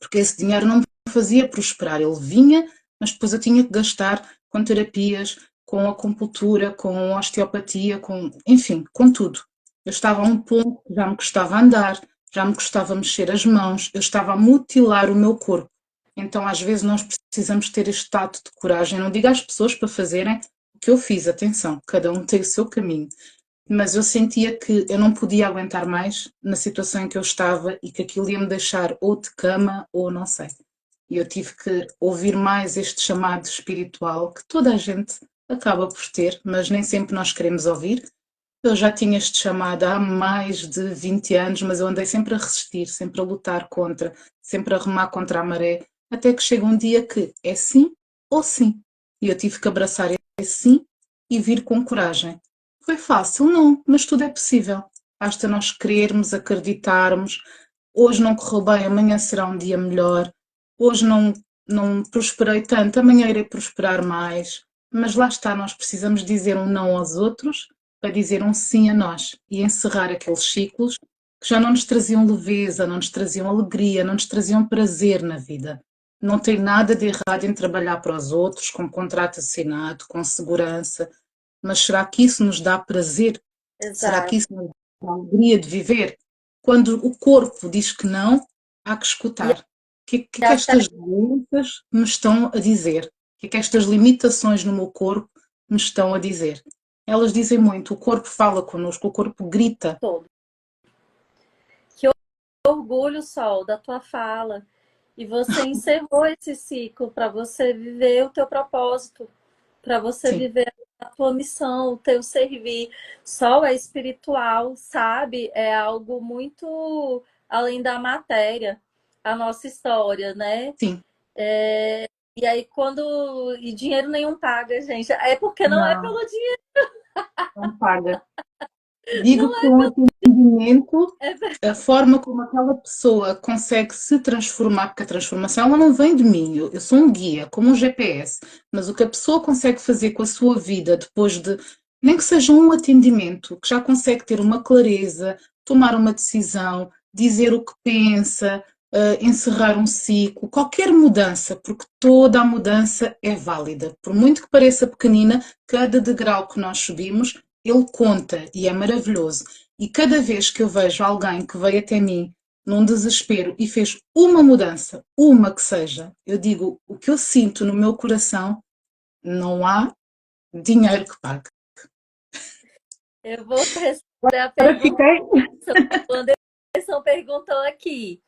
porque esse dinheiro não me fazia prosperar. Ele vinha, mas depois eu tinha que gastar com terapias, com acupuntura, com osteopatia, enfim, com tudo. Eu estava a um ponto que já me custava andar, já me custava mexer as mãos, eu estava a mutilar o meu corpo. Então, às vezes, nós precisamos ter este tato de coragem. Não digo às pessoas para fazerem o que eu fiz, atenção, cada um tem o seu caminho, mas eu sentia que eu não podia aguentar mais na situação em que eu estava e que aquilo ia me deixar ou de cama ou não sei. E eu tive que ouvir mais este chamado espiritual que toda a gente acaba por ter, mas nem sempre nós queremos ouvir. Eu já tinha este chamado há mais de 20 anos, mas eu andei sempre a resistir, sempre a lutar contra, sempre a remar contra a maré, até que chega um dia que é sim ou sim. E eu tive que abraçar esse sim e vir com coragem. Foi fácil? Não, mas tudo é possível. Basta nós querermos, acreditarmos. Hoje não correu bem, amanhã será um dia melhor. Hoje não prosperei tanto, amanhã irei prosperar mais. Mas lá está, nós precisamos dizer um não aos outros para dizer um sim a nós e encerrar aqueles ciclos que já não nos traziam leveza, não nos traziam alegria, não nos traziam prazer na vida. Não tem nada de errado em trabalhar para os outros, com contrato assinado, com segurança, mas será que isso nos dá prazer? Será que Exato. isso nos dá alegria de viver? Quando o corpo diz que não, há que E escutar. O que é que até estas doenças me estão a dizer? O que é que estas limitações no meu corpo me estão a dizer? Elas dizem muito, o corpo fala connosco, o corpo grita. todo. Que orgulho, Sol, da tua fala. E você encerrou esse ciclo para você viver o teu propósito, para você Sim, viver a tua missão, o teu servir. Sol é espiritual, sabe? É algo muito além da matéria, a nossa história, né? sim, E aí, quando. E dinheiro nenhum paga, gente. É porque não é não, pelo dinheiro, não paga. Digo não que é um pelo. atendimento, É... a forma como aquela pessoa consegue se transformar, porque a transformação ela não vem de mim, eu sou um guia, como um GPS, mas o que a pessoa consegue fazer com a sua vida depois de, nem que seja um atendimento, que já consegue ter uma clareza, tomar uma decisão, dizer o que pensa, encerrar um ciclo, qualquer mudança, porque toda a mudança é válida. Por muito que pareça pequenina, cada degrau que nós subimos, ele conta e é maravilhoso. E cada vez que eu vejo alguém que veio até mim num desespero e fez uma mudança, uma que seja, eu digo, o que eu sinto no meu coração, não há dinheiro que pague. Eu vou responder a Agora pergunta fiquei. que o Anderson perguntou aqui.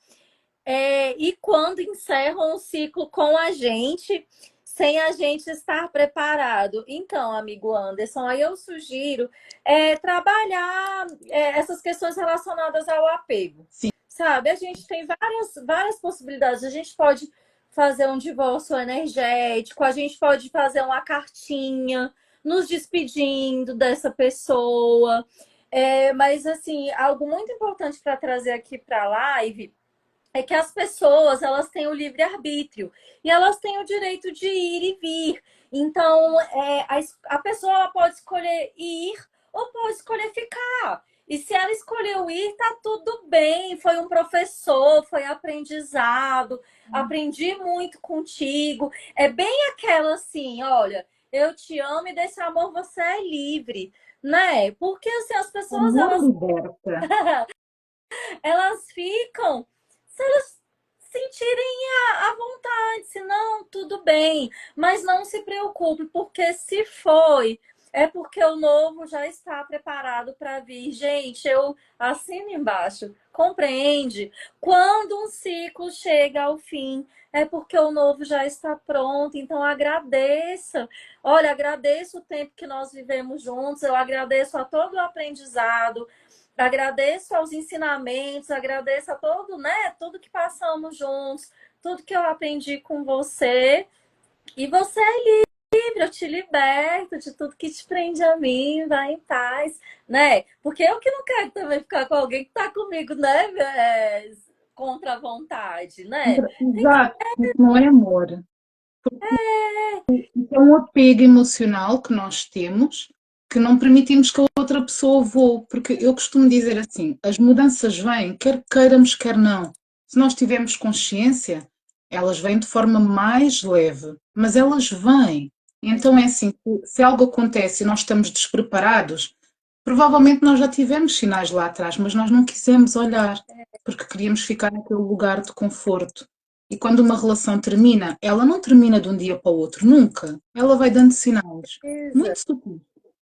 E quando encerram o ciclo com a gente, sem a gente estar preparado? Então, amigo Anderson, aí eu sugiro trabalhar essas questões relacionadas ao apego. Sim, Sabe, a gente tem várias possibilidades. A gente pode fazer um divórcio energético, a gente pode fazer uma cartinha nos despedindo dessa pessoa. Mas, assim, algo muito importante para trazer aqui para a live é que as pessoas elas têm o livre-arbítrio e elas têm o direito de ir e vir. Então, a pessoa ela pode escolher ir ou pode escolher ficar. E se ela escolheu ir, tá tudo bem. Foi um professor, foi aprendizado, aprendi muito contigo. É bem aquela assim, olha, eu te amo e desse amor você é livre, né? Porque assim, as o pessoas amor liberta. elas ficam se elas sentirem a vontade, se não, tudo bem. Mas não se preocupe, porque se foi, é porque o novo já está preparado para vir. Gente, eu assino embaixo. Compreende? Quando um ciclo chega ao fim, é porque o novo já está pronto. Então agradeça. Olha, agradeço o tempo que nós vivemos juntos. Eu agradeço a todo o aprendizado. Agradeço aos ensinamentos, agradeço a todo, né, tudo que passamos juntos, tudo que eu aprendi com você. E você é livre, eu te liberto de tudo que te prende a mim, vai em paz, né? Porque eu que não quero também ficar com alguém que tá comigo, né? Contra a vontade, né? Tem que... Exato, isso não é amor. Isso é um apego emocional que nós temos, que não permitimos que a outra pessoa voe, porque eu costumo dizer assim, as mudanças vêm, quer queiramos, quer não. Se nós tivermos consciência, elas vêm de forma mais leve, mas elas vêm. Então é assim, se algo acontece e nós estamos despreparados, provavelmente nós já tivemos sinais lá atrás, mas nós não quisemos olhar, porque queríamos ficar naquele lugar de conforto. E quando uma relação termina, ela não termina de um dia para o outro, nunca. Ela vai dando sinais precisa. muito sutis.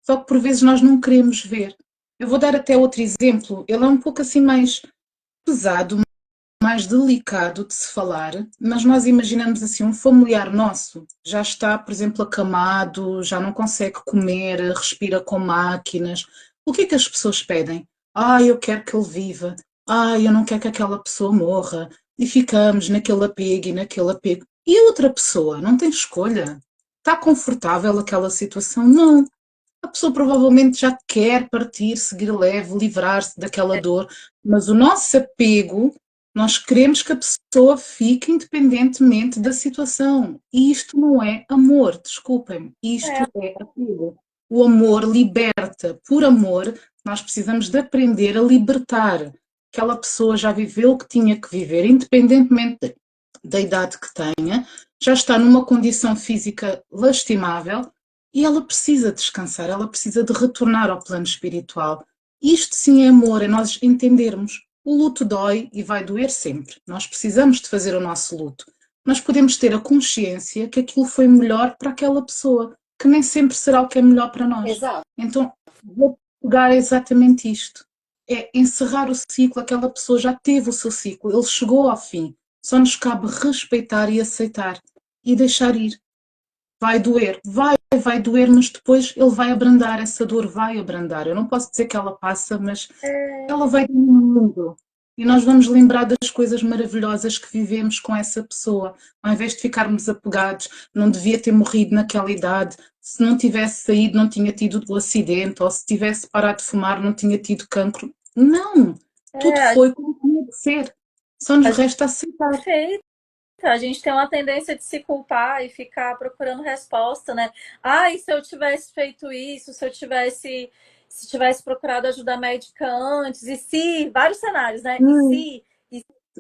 Só que por vezes nós não queremos ver. Eu vou dar até outro exemplo. Ele é um pouco assim mais pesado, mais delicado de se falar, mas nós imaginamos assim um familiar nosso já está, por exemplo, acamado, já não consegue comer, respira com máquinas. O que é que as pessoas pedem? Ah, eu quero que ele viva. Ah, eu não quero que aquela pessoa morra. E ficamos naquele apego e naquele apego. E a outra pessoa não tem escolha. Está confortável aquela situação? Não. A pessoa provavelmente já quer partir, seguir leve, livrar-se daquela dor, mas o nosso apego, nós queremos que a pessoa fique independentemente da situação. E isto não é amor, desculpem-me, É, isto é apego. O amor liberta. Por amor, nós precisamos de aprender a libertar. Aquela pessoa já viveu o que tinha que viver, independentemente da idade que tenha, já está numa condição física lastimável e ela precisa descansar, ela precisa de retornar ao plano espiritual. Isto sim é amor, é nós entendermos. O luto dói e vai doer sempre. Nós precisamos de fazer o nosso luto. Mas podemos ter a consciência que aquilo foi melhor para aquela pessoa, que nem sempre será o que é melhor para nós. exato. Então, vou pegar exatamente isto. É encerrar o ciclo, aquela pessoa já teve o seu ciclo, ele chegou ao fim. Só nos cabe respeitar e aceitar e deixar ir. Vai doer, vai doer, mas depois ele vai abrandar, essa dor vai abrandar. Eu não posso dizer que ela passa, mas ela vai diminuindo. E nós vamos lembrar das coisas maravilhosas que vivemos com essa pessoa. Ao invés de ficarmos apegados, não devia ter morrido naquela idade, se não tivesse saído, não tinha tido o acidente, ou se tivesse parado de fumar, não tinha tido cancro. Não! Tudo É, foi como tinha de ser. Só nos a gente resta aceitar. feita. A gente tem uma tendência de se culpar e ficar procurando resposta, né? Ah, e se eu tivesse feito isso, se tivesse procurado ajuda médica antes, e se, vários cenários, né? Hum, E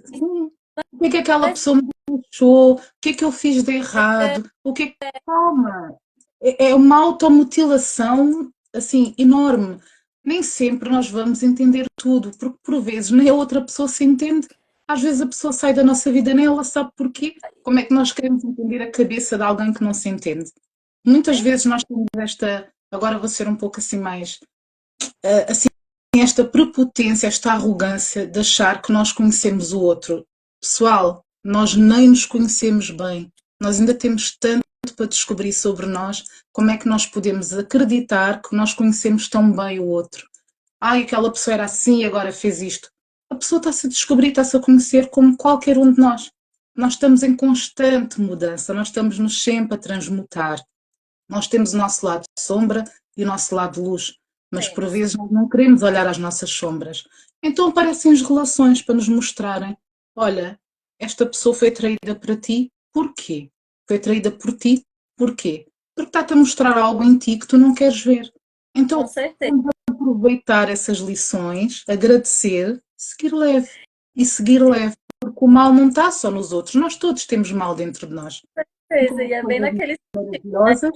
sim. O que é que aquela mas, pessoa me deixou? O que é que eu fiz de errado? O que é que... Calma! É uma automutilação, assim, enorme. Nem sempre nós vamos entender tudo, porque por vezes nem a outra pessoa se entende. Às vezes a pessoa sai da nossa vida, nem ela sabe porquê. Como é que nós queremos entender a cabeça de alguém que não se entende? Muitas vezes nós temos esta, agora vou ser um pouco assim mais, assim, esta prepotência, esta arrogância de achar que nós conhecemos o outro. Pessoal, nós nem nos conhecemos bem. Nós ainda temos tanto para descobrir sobre nós, como é que nós podemos acreditar que nós conhecemos tão bem o outro. Ai, aquela pessoa era assim e agora fez isto. A pessoa está-se a descobrir, está-se a conhecer como qualquer um de nós. Nós estamos em constante mudança, nós estamos nos sempre a transmutar. Nós temos o nosso lado de sombra e o nosso lado de luz, mas por temos. vezes nós não queremos olhar as nossas sombras. Então aparecem as relações para nos mostrarem: olha, esta pessoa foi traída para ti, porquê? Foi traída por ti, porquê? Porque está-te a mostrar algo em ti que tu não queres ver. Com Então, certeza. vamos aproveitar essas lições, agradecer, seguir leve. E seguir leve, porque o mal não está só nos outros, nós todos temos mal dentro de nós. E é bem Coisas naquele sentido, né? maravilhosas.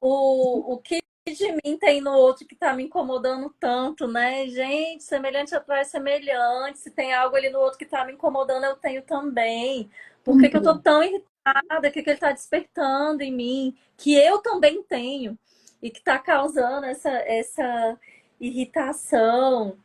O que de mim tem no outro que tá me incomodando tanto, né? Gente, semelhante atrai semelhante. Se tem algo ali no outro que tá me incomodando, eu tenho também. Por que que eu tô Sempre. tão irritada? O que que ele tá despertando em mim? Que eu também tenho. e que está causando essa irritação.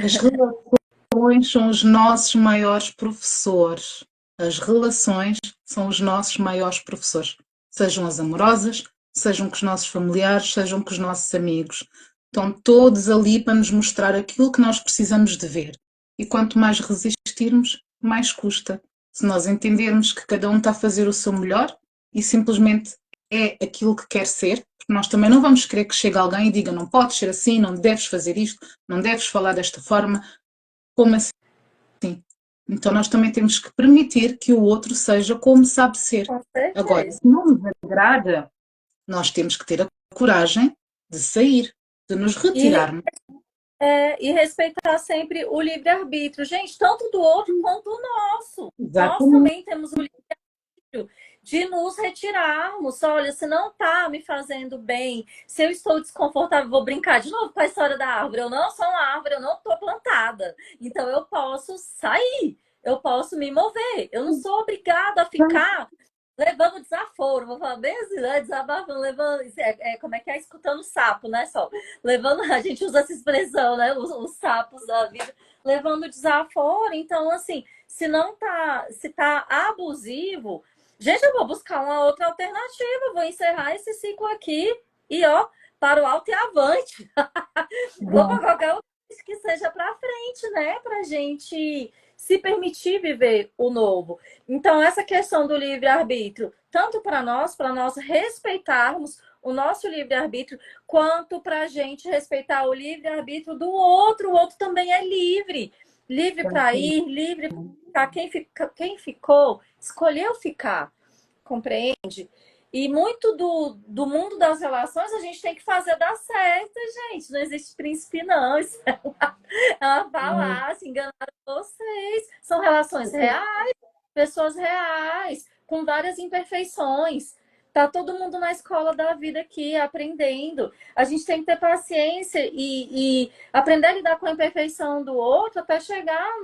As relações são os nossos maiores professores. As relações são os nossos maiores professores. Sejam as amorosas, sejam com os nossos familiares, sejam com os nossos amigos. Estão todos ali para nos mostrar aquilo que nós precisamos de ver. E quanto mais resistirmos, mais custa. Se nós entendermos que cada um está a fazer o seu melhor e simplesmente é aquilo que quer ser, porque nós também não vamos querer que chegue alguém e diga não podes ser assim, não deves fazer isto, não deves falar desta forma, como assim? Então nós também temos que permitir que o outro seja como sabe ser. Com Agora, certeza. se não nos agrada, nós temos que ter a coragem de sair, de nos E, retirarmos. e respeitar sempre o livre-arbítrio. Gente, tanto do outro quanto o nosso. Nós Exatamente. também temos o de nos retirarmos. Olha, se não está me fazendo bem, se eu estou desconfortável, vou brincar de novo com a história da árvore. Eu não sou uma árvore, eu não estou plantada. Então eu posso sair, eu posso me mover. Eu não sou obrigada a ficar levando desaforo. Vou falar bem assim, né? Desabafando, levando. Como é que é? Escutando sapo, né, Sol? Levando, a gente usa essa expressão, né? Os sapos da vida, levando desaforo. Então, assim, se não tá, se tá abusivo. Gente, eu vou buscar uma outra alternativa, vou encerrar esse ciclo aqui e, ó, para o alto e avante. Vou para Bom, qualquer outra coisa que seja para frente, né? Para a gente se permitir viver o novo. Então, essa questão do livre-arbítrio, tanto para nós respeitarmos o nosso livre-arbítrio, quanto para a gente respeitar o livre-arbítrio do outro. O outro também é livre. Livre para ir, livre para quem ficou, escolheu ficar, compreende? E muito do mundo das relações a gente tem que fazer dar certo, gente. Não existe príncipe, não. Isso é uma falácia, enganaram vocês. São relações reais, pessoas reais, com várias imperfeições. Tá todo mundo na escola da vida aqui, aprendendo. A gente tem que ter paciência e aprender a lidar com a imperfeição do outro até chegar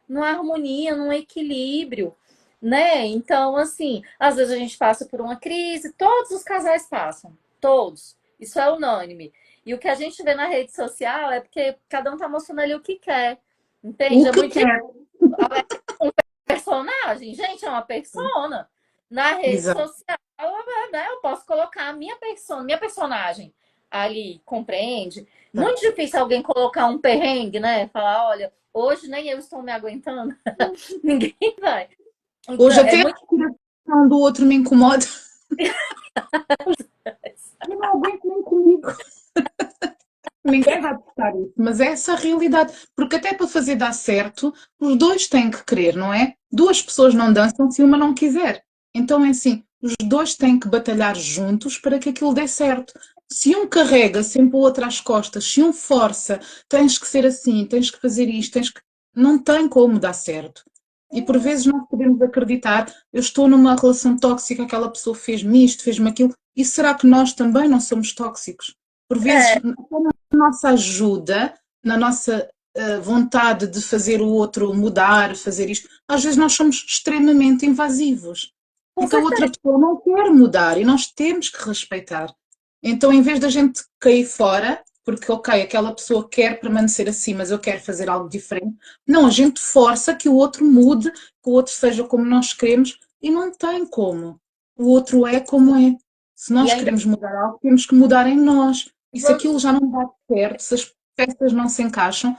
numa harmonia, num equilíbrio, né? Então, assim, às vezes a gente passa por uma crise, todos os casais passam, todos. Isso é unânime. E o que a gente vê na rede social é porque cada um tá mostrando ali o que quer, entende? o É que muito quer. um personagem, gente, é uma persona. Na rede Exato. social, né, eu posso colocar a minha persona, minha personagem ali, compreende? Muito difícil alguém colocar um perrengue, né? Falar, olha, hoje nem eu estou me aguentando. Ninguém vai. Então, Hoje é até a muito. respiração do outro me incomoda. Eu não aguento nem comigo. Ninguém vai buscar isso, mas é essa a realidade. Porque até para fazer dar certo, os dois têm que querer, não é? Duas pessoas não dançam se uma não quiser. Então é assim, os dois têm que batalhar juntos para que aquilo dê certo. Se um carrega sempre o outro às costas, se um força, tens que ser assim, tens que fazer isto, tens que... não tem como dar certo. E por vezes nós podemos acreditar, eu estou numa relação tóxica, aquela pessoa fez-me isto, fez-me aquilo, e será que nós também não somos tóxicos? Por vezes, É, nossa ajuda, na nossa vontade de fazer o outro mudar, fazer isto, às vezes nós somos extremamente invasivos, com porque a outra certeza. pessoa não quer mudar e nós temos que respeitar. Então, em vez da gente cair fora, porque, ok, aquela pessoa quer permanecer assim, mas eu quero fazer algo diferente, não, a gente força que o outro mude, que o outro seja como nós queremos e não tem como. O outro é como é. Se E nós ainda queremos mudar algo, temos que mudar em nós. E se vamos. aquilo já não bate certo, se as peças não se encaixam,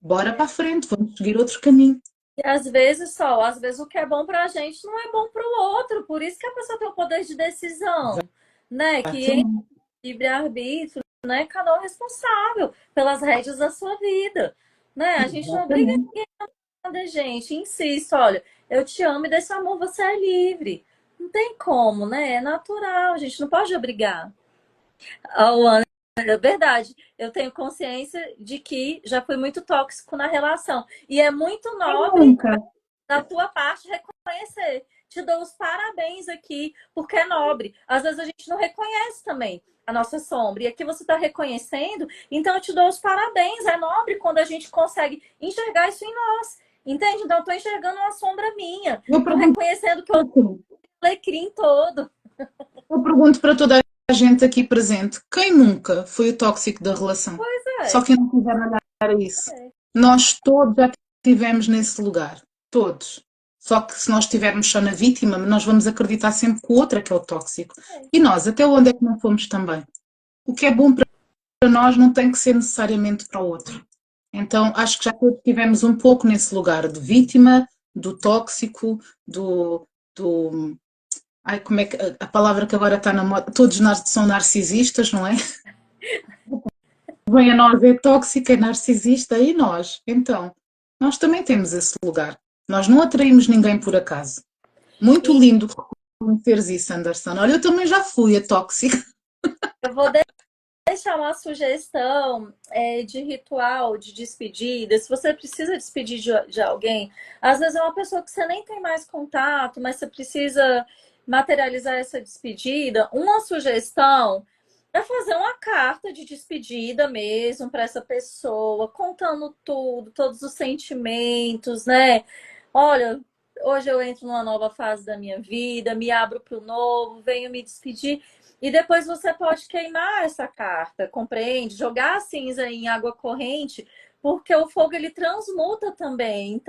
bora para a frente, vamos seguir outro caminho. E às vezes, só, às vezes o que é bom pra gente não é bom pro outro. Por isso que a pessoa tem o poder de decisão, né? Que em Exatamente. livre-arbítrio, né? Cada um é responsável pelas rédeas da sua vida, né? A gente não obriga Exatamente. nada, gente. Insisto, olha, eu te amo e desse amor você é livre. Não tem como, né? É natural, a gente não pode obrigar. É verdade, eu tenho consciência de que já fui muito tóxico na relação. E é muito Quem nobre nunca? da tua parte reconhecer. Te dou os parabéns aqui, porque é nobre. Às vezes a gente não reconhece também a nossa sombra. E aqui você está reconhecendo, então eu te dou os parabéns. É nobre quando a gente consegue enxergar isso em nós. Entende? Então eu estou enxergando uma sombra minha. Eu Estou pergunto reconhecendo que eu assim, alecrim todo. eu pergunto para toda gente aqui presente, quem nunca foi o tóxico da relação? Pois Só é. quem não quiser olhar para isso. Nós todos já estivemos nesse lugar. Todos. Só que se nós estivermos só na vítima, nós vamos acreditar sempre que o outro é que é o tóxico. E nós, até onde é que não fomos também? O que é bom para nós não tem que ser necessariamente para o outro. Então, acho que já todos estivemos um pouco nesse lugar de vítima, do tóxico, do ai, como é que a palavra que agora está na moda? Todos nós são narcisistas, não é? Vem a nós é tóxica, é narcisista e nós. Então, nós também temos esse lugar. Nós não atraímos ninguém por acaso. Muito E lindo reconheceres isso, Anderson. Olha, eu também já fui a tóxica. eu vou deixar uma sugestão de ritual de despedida. Se você precisa despedir de alguém, às vezes é uma pessoa que você nem tem mais contato, mas você precisa materializar essa despedida. Uma sugestão é fazer uma carta de despedida mesmo para essa pessoa, contando tudo, todos os sentimentos, né? Olha, hoje eu entro numa nova fase da minha vida, me abro para o novo, venho me despedir. E depois você pode queimar essa carta, compreende? Jogar a cinza em água corrente, porque o fogo ele transmuta também.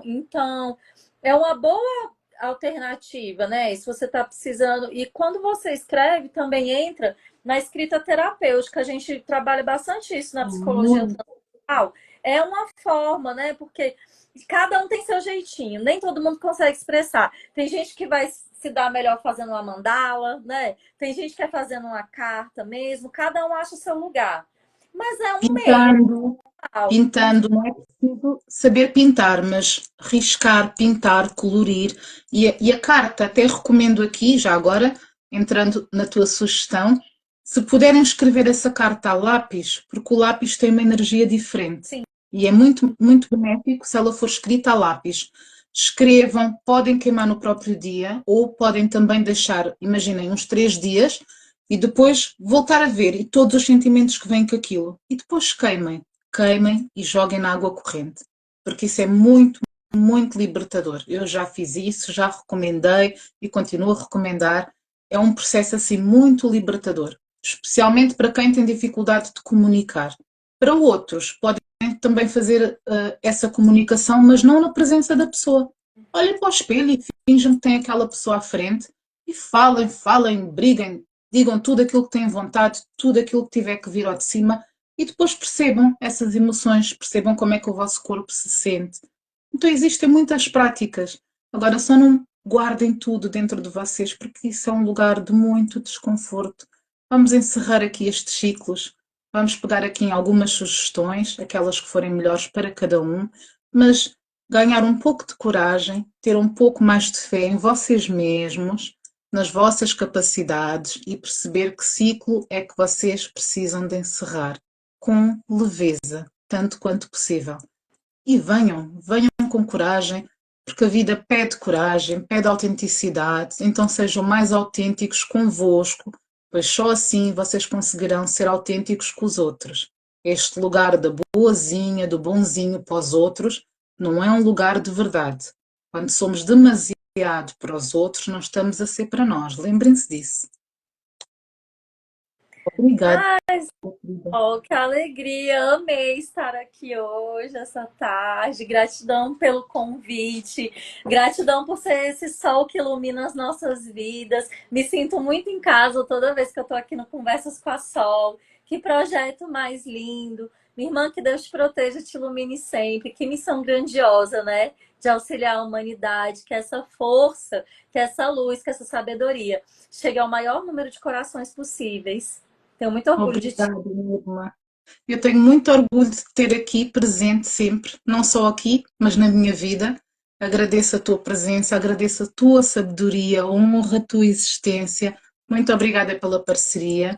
Então é uma boa alternativa, né? Se você está precisando. E quando você escreve, também entra na escrita terapêutica. A gente trabalha bastante isso na psicologia transpersonal. É uma forma, né? Porque cada um tem seu jeitinho, nem todo mundo consegue expressar. Tem gente que vai se dar melhor fazendo uma mandala, né? Tem gente que é fazendo uma carta mesmo, cada um acha o seu lugar. Mas é um meio. Pintando, pintando, não é preciso saber pintar, mas riscar, pintar, colorir. E a carta, até recomendo aqui, já agora, entrando na tua sugestão, se puderem escrever essa carta a lápis, porque o lápis tem uma energia diferente. Sim. E é muito, muito benéfico se ela for escrita a lápis. Escrevam, podem queimar no próprio dia, ou podem também deixar, imaginem, uns 3 dias, e depois voltar a ver e todos os sentimentos que vêm com aquilo. E depois queimem, queimem e joguem na água corrente. Porque isso é muito, muito libertador. Eu já fiz isso, já recomendei e continuo a recomendar. É um processo assim muito libertador, especialmente para quem tem dificuldade de comunicar. Para outros, podem também fazer essa comunicação, mas não na presença da pessoa. Olhem para o espelho e finjam que têm aquela pessoa à frente e falem, falem, briguem, digam tudo aquilo que têm vontade, tudo aquilo que tiver que vir ao de cima e depois percebam essas emoções, percebam como é que o vosso corpo se sente. Então existem muitas práticas. Agora só não guardem tudo dentro de vocês, porque isso é um lugar de muito desconforto. Vamos encerrar aqui estes ciclos. Vamos pegar aqui em algumas sugestões, aquelas que forem melhores para cada um, mas ganhar um pouco de coragem, ter um pouco mais de fé em vocês mesmos, nas vossas capacidades e perceber que ciclo é que vocês precisam de encerrar com leveza, tanto quanto possível. E venham, venham com coragem, porque a vida pede coragem, pede autenticidade, então sejam mais autênticos convosco, pois só assim vocês conseguirão ser autênticos com os outros. Este lugar da boazinha, do bonzinho para os outros, não é um lugar de verdade. Quando somos demasiado para os outros, não estamos a ser para nós. Lembrem-se disso. Obrigada. Oh, que alegria! Amei estar aqui hoje, essa tarde. Gratidão pelo convite, gratidão por ser esse sol que ilumina as nossas vidas. Me sinto muito em casa toda vez que eu estou aqui no Conversas com a Sol. Que projeto mais lindo! Minha irmã, que Deus te proteja, te ilumine sempre. Que missão grandiosa, né? De auxiliar a humanidade, que essa força, que essa luz, que essa sabedoria chegue ao maior número de corações possíveis. Tenho muito orgulho de ti. Obrigada, minha irmã. Eu tenho muito orgulho de ter aqui presente sempre, não só aqui, mas na minha vida. Agradeço a tua presença, agradeço a tua sabedoria, honro a tua existência. Muito obrigada pela parceria.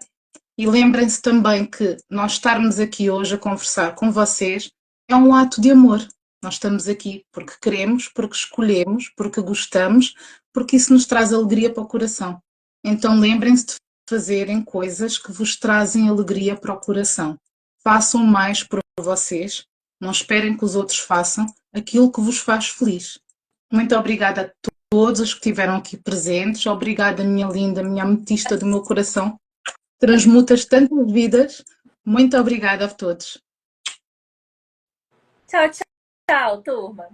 E lembrem-se também que nós estarmos aqui hoje a conversar com vocês é um ato de amor. Nós estamos aqui porque queremos, porque escolhemos, porque gostamos, porque isso nos traz alegria para o coração. Então lembrem-se de fazerem coisas que vos trazem alegria para o coração. Façam mais por vocês, não esperem que os outros façam aquilo que vos faz feliz. Muito obrigada a todos os que estiveram aqui presentes, obrigada minha linda, minha ametista do meu coração. transmutas tantas vidas. Muito obrigada a todos. Tchau, tchau, turma.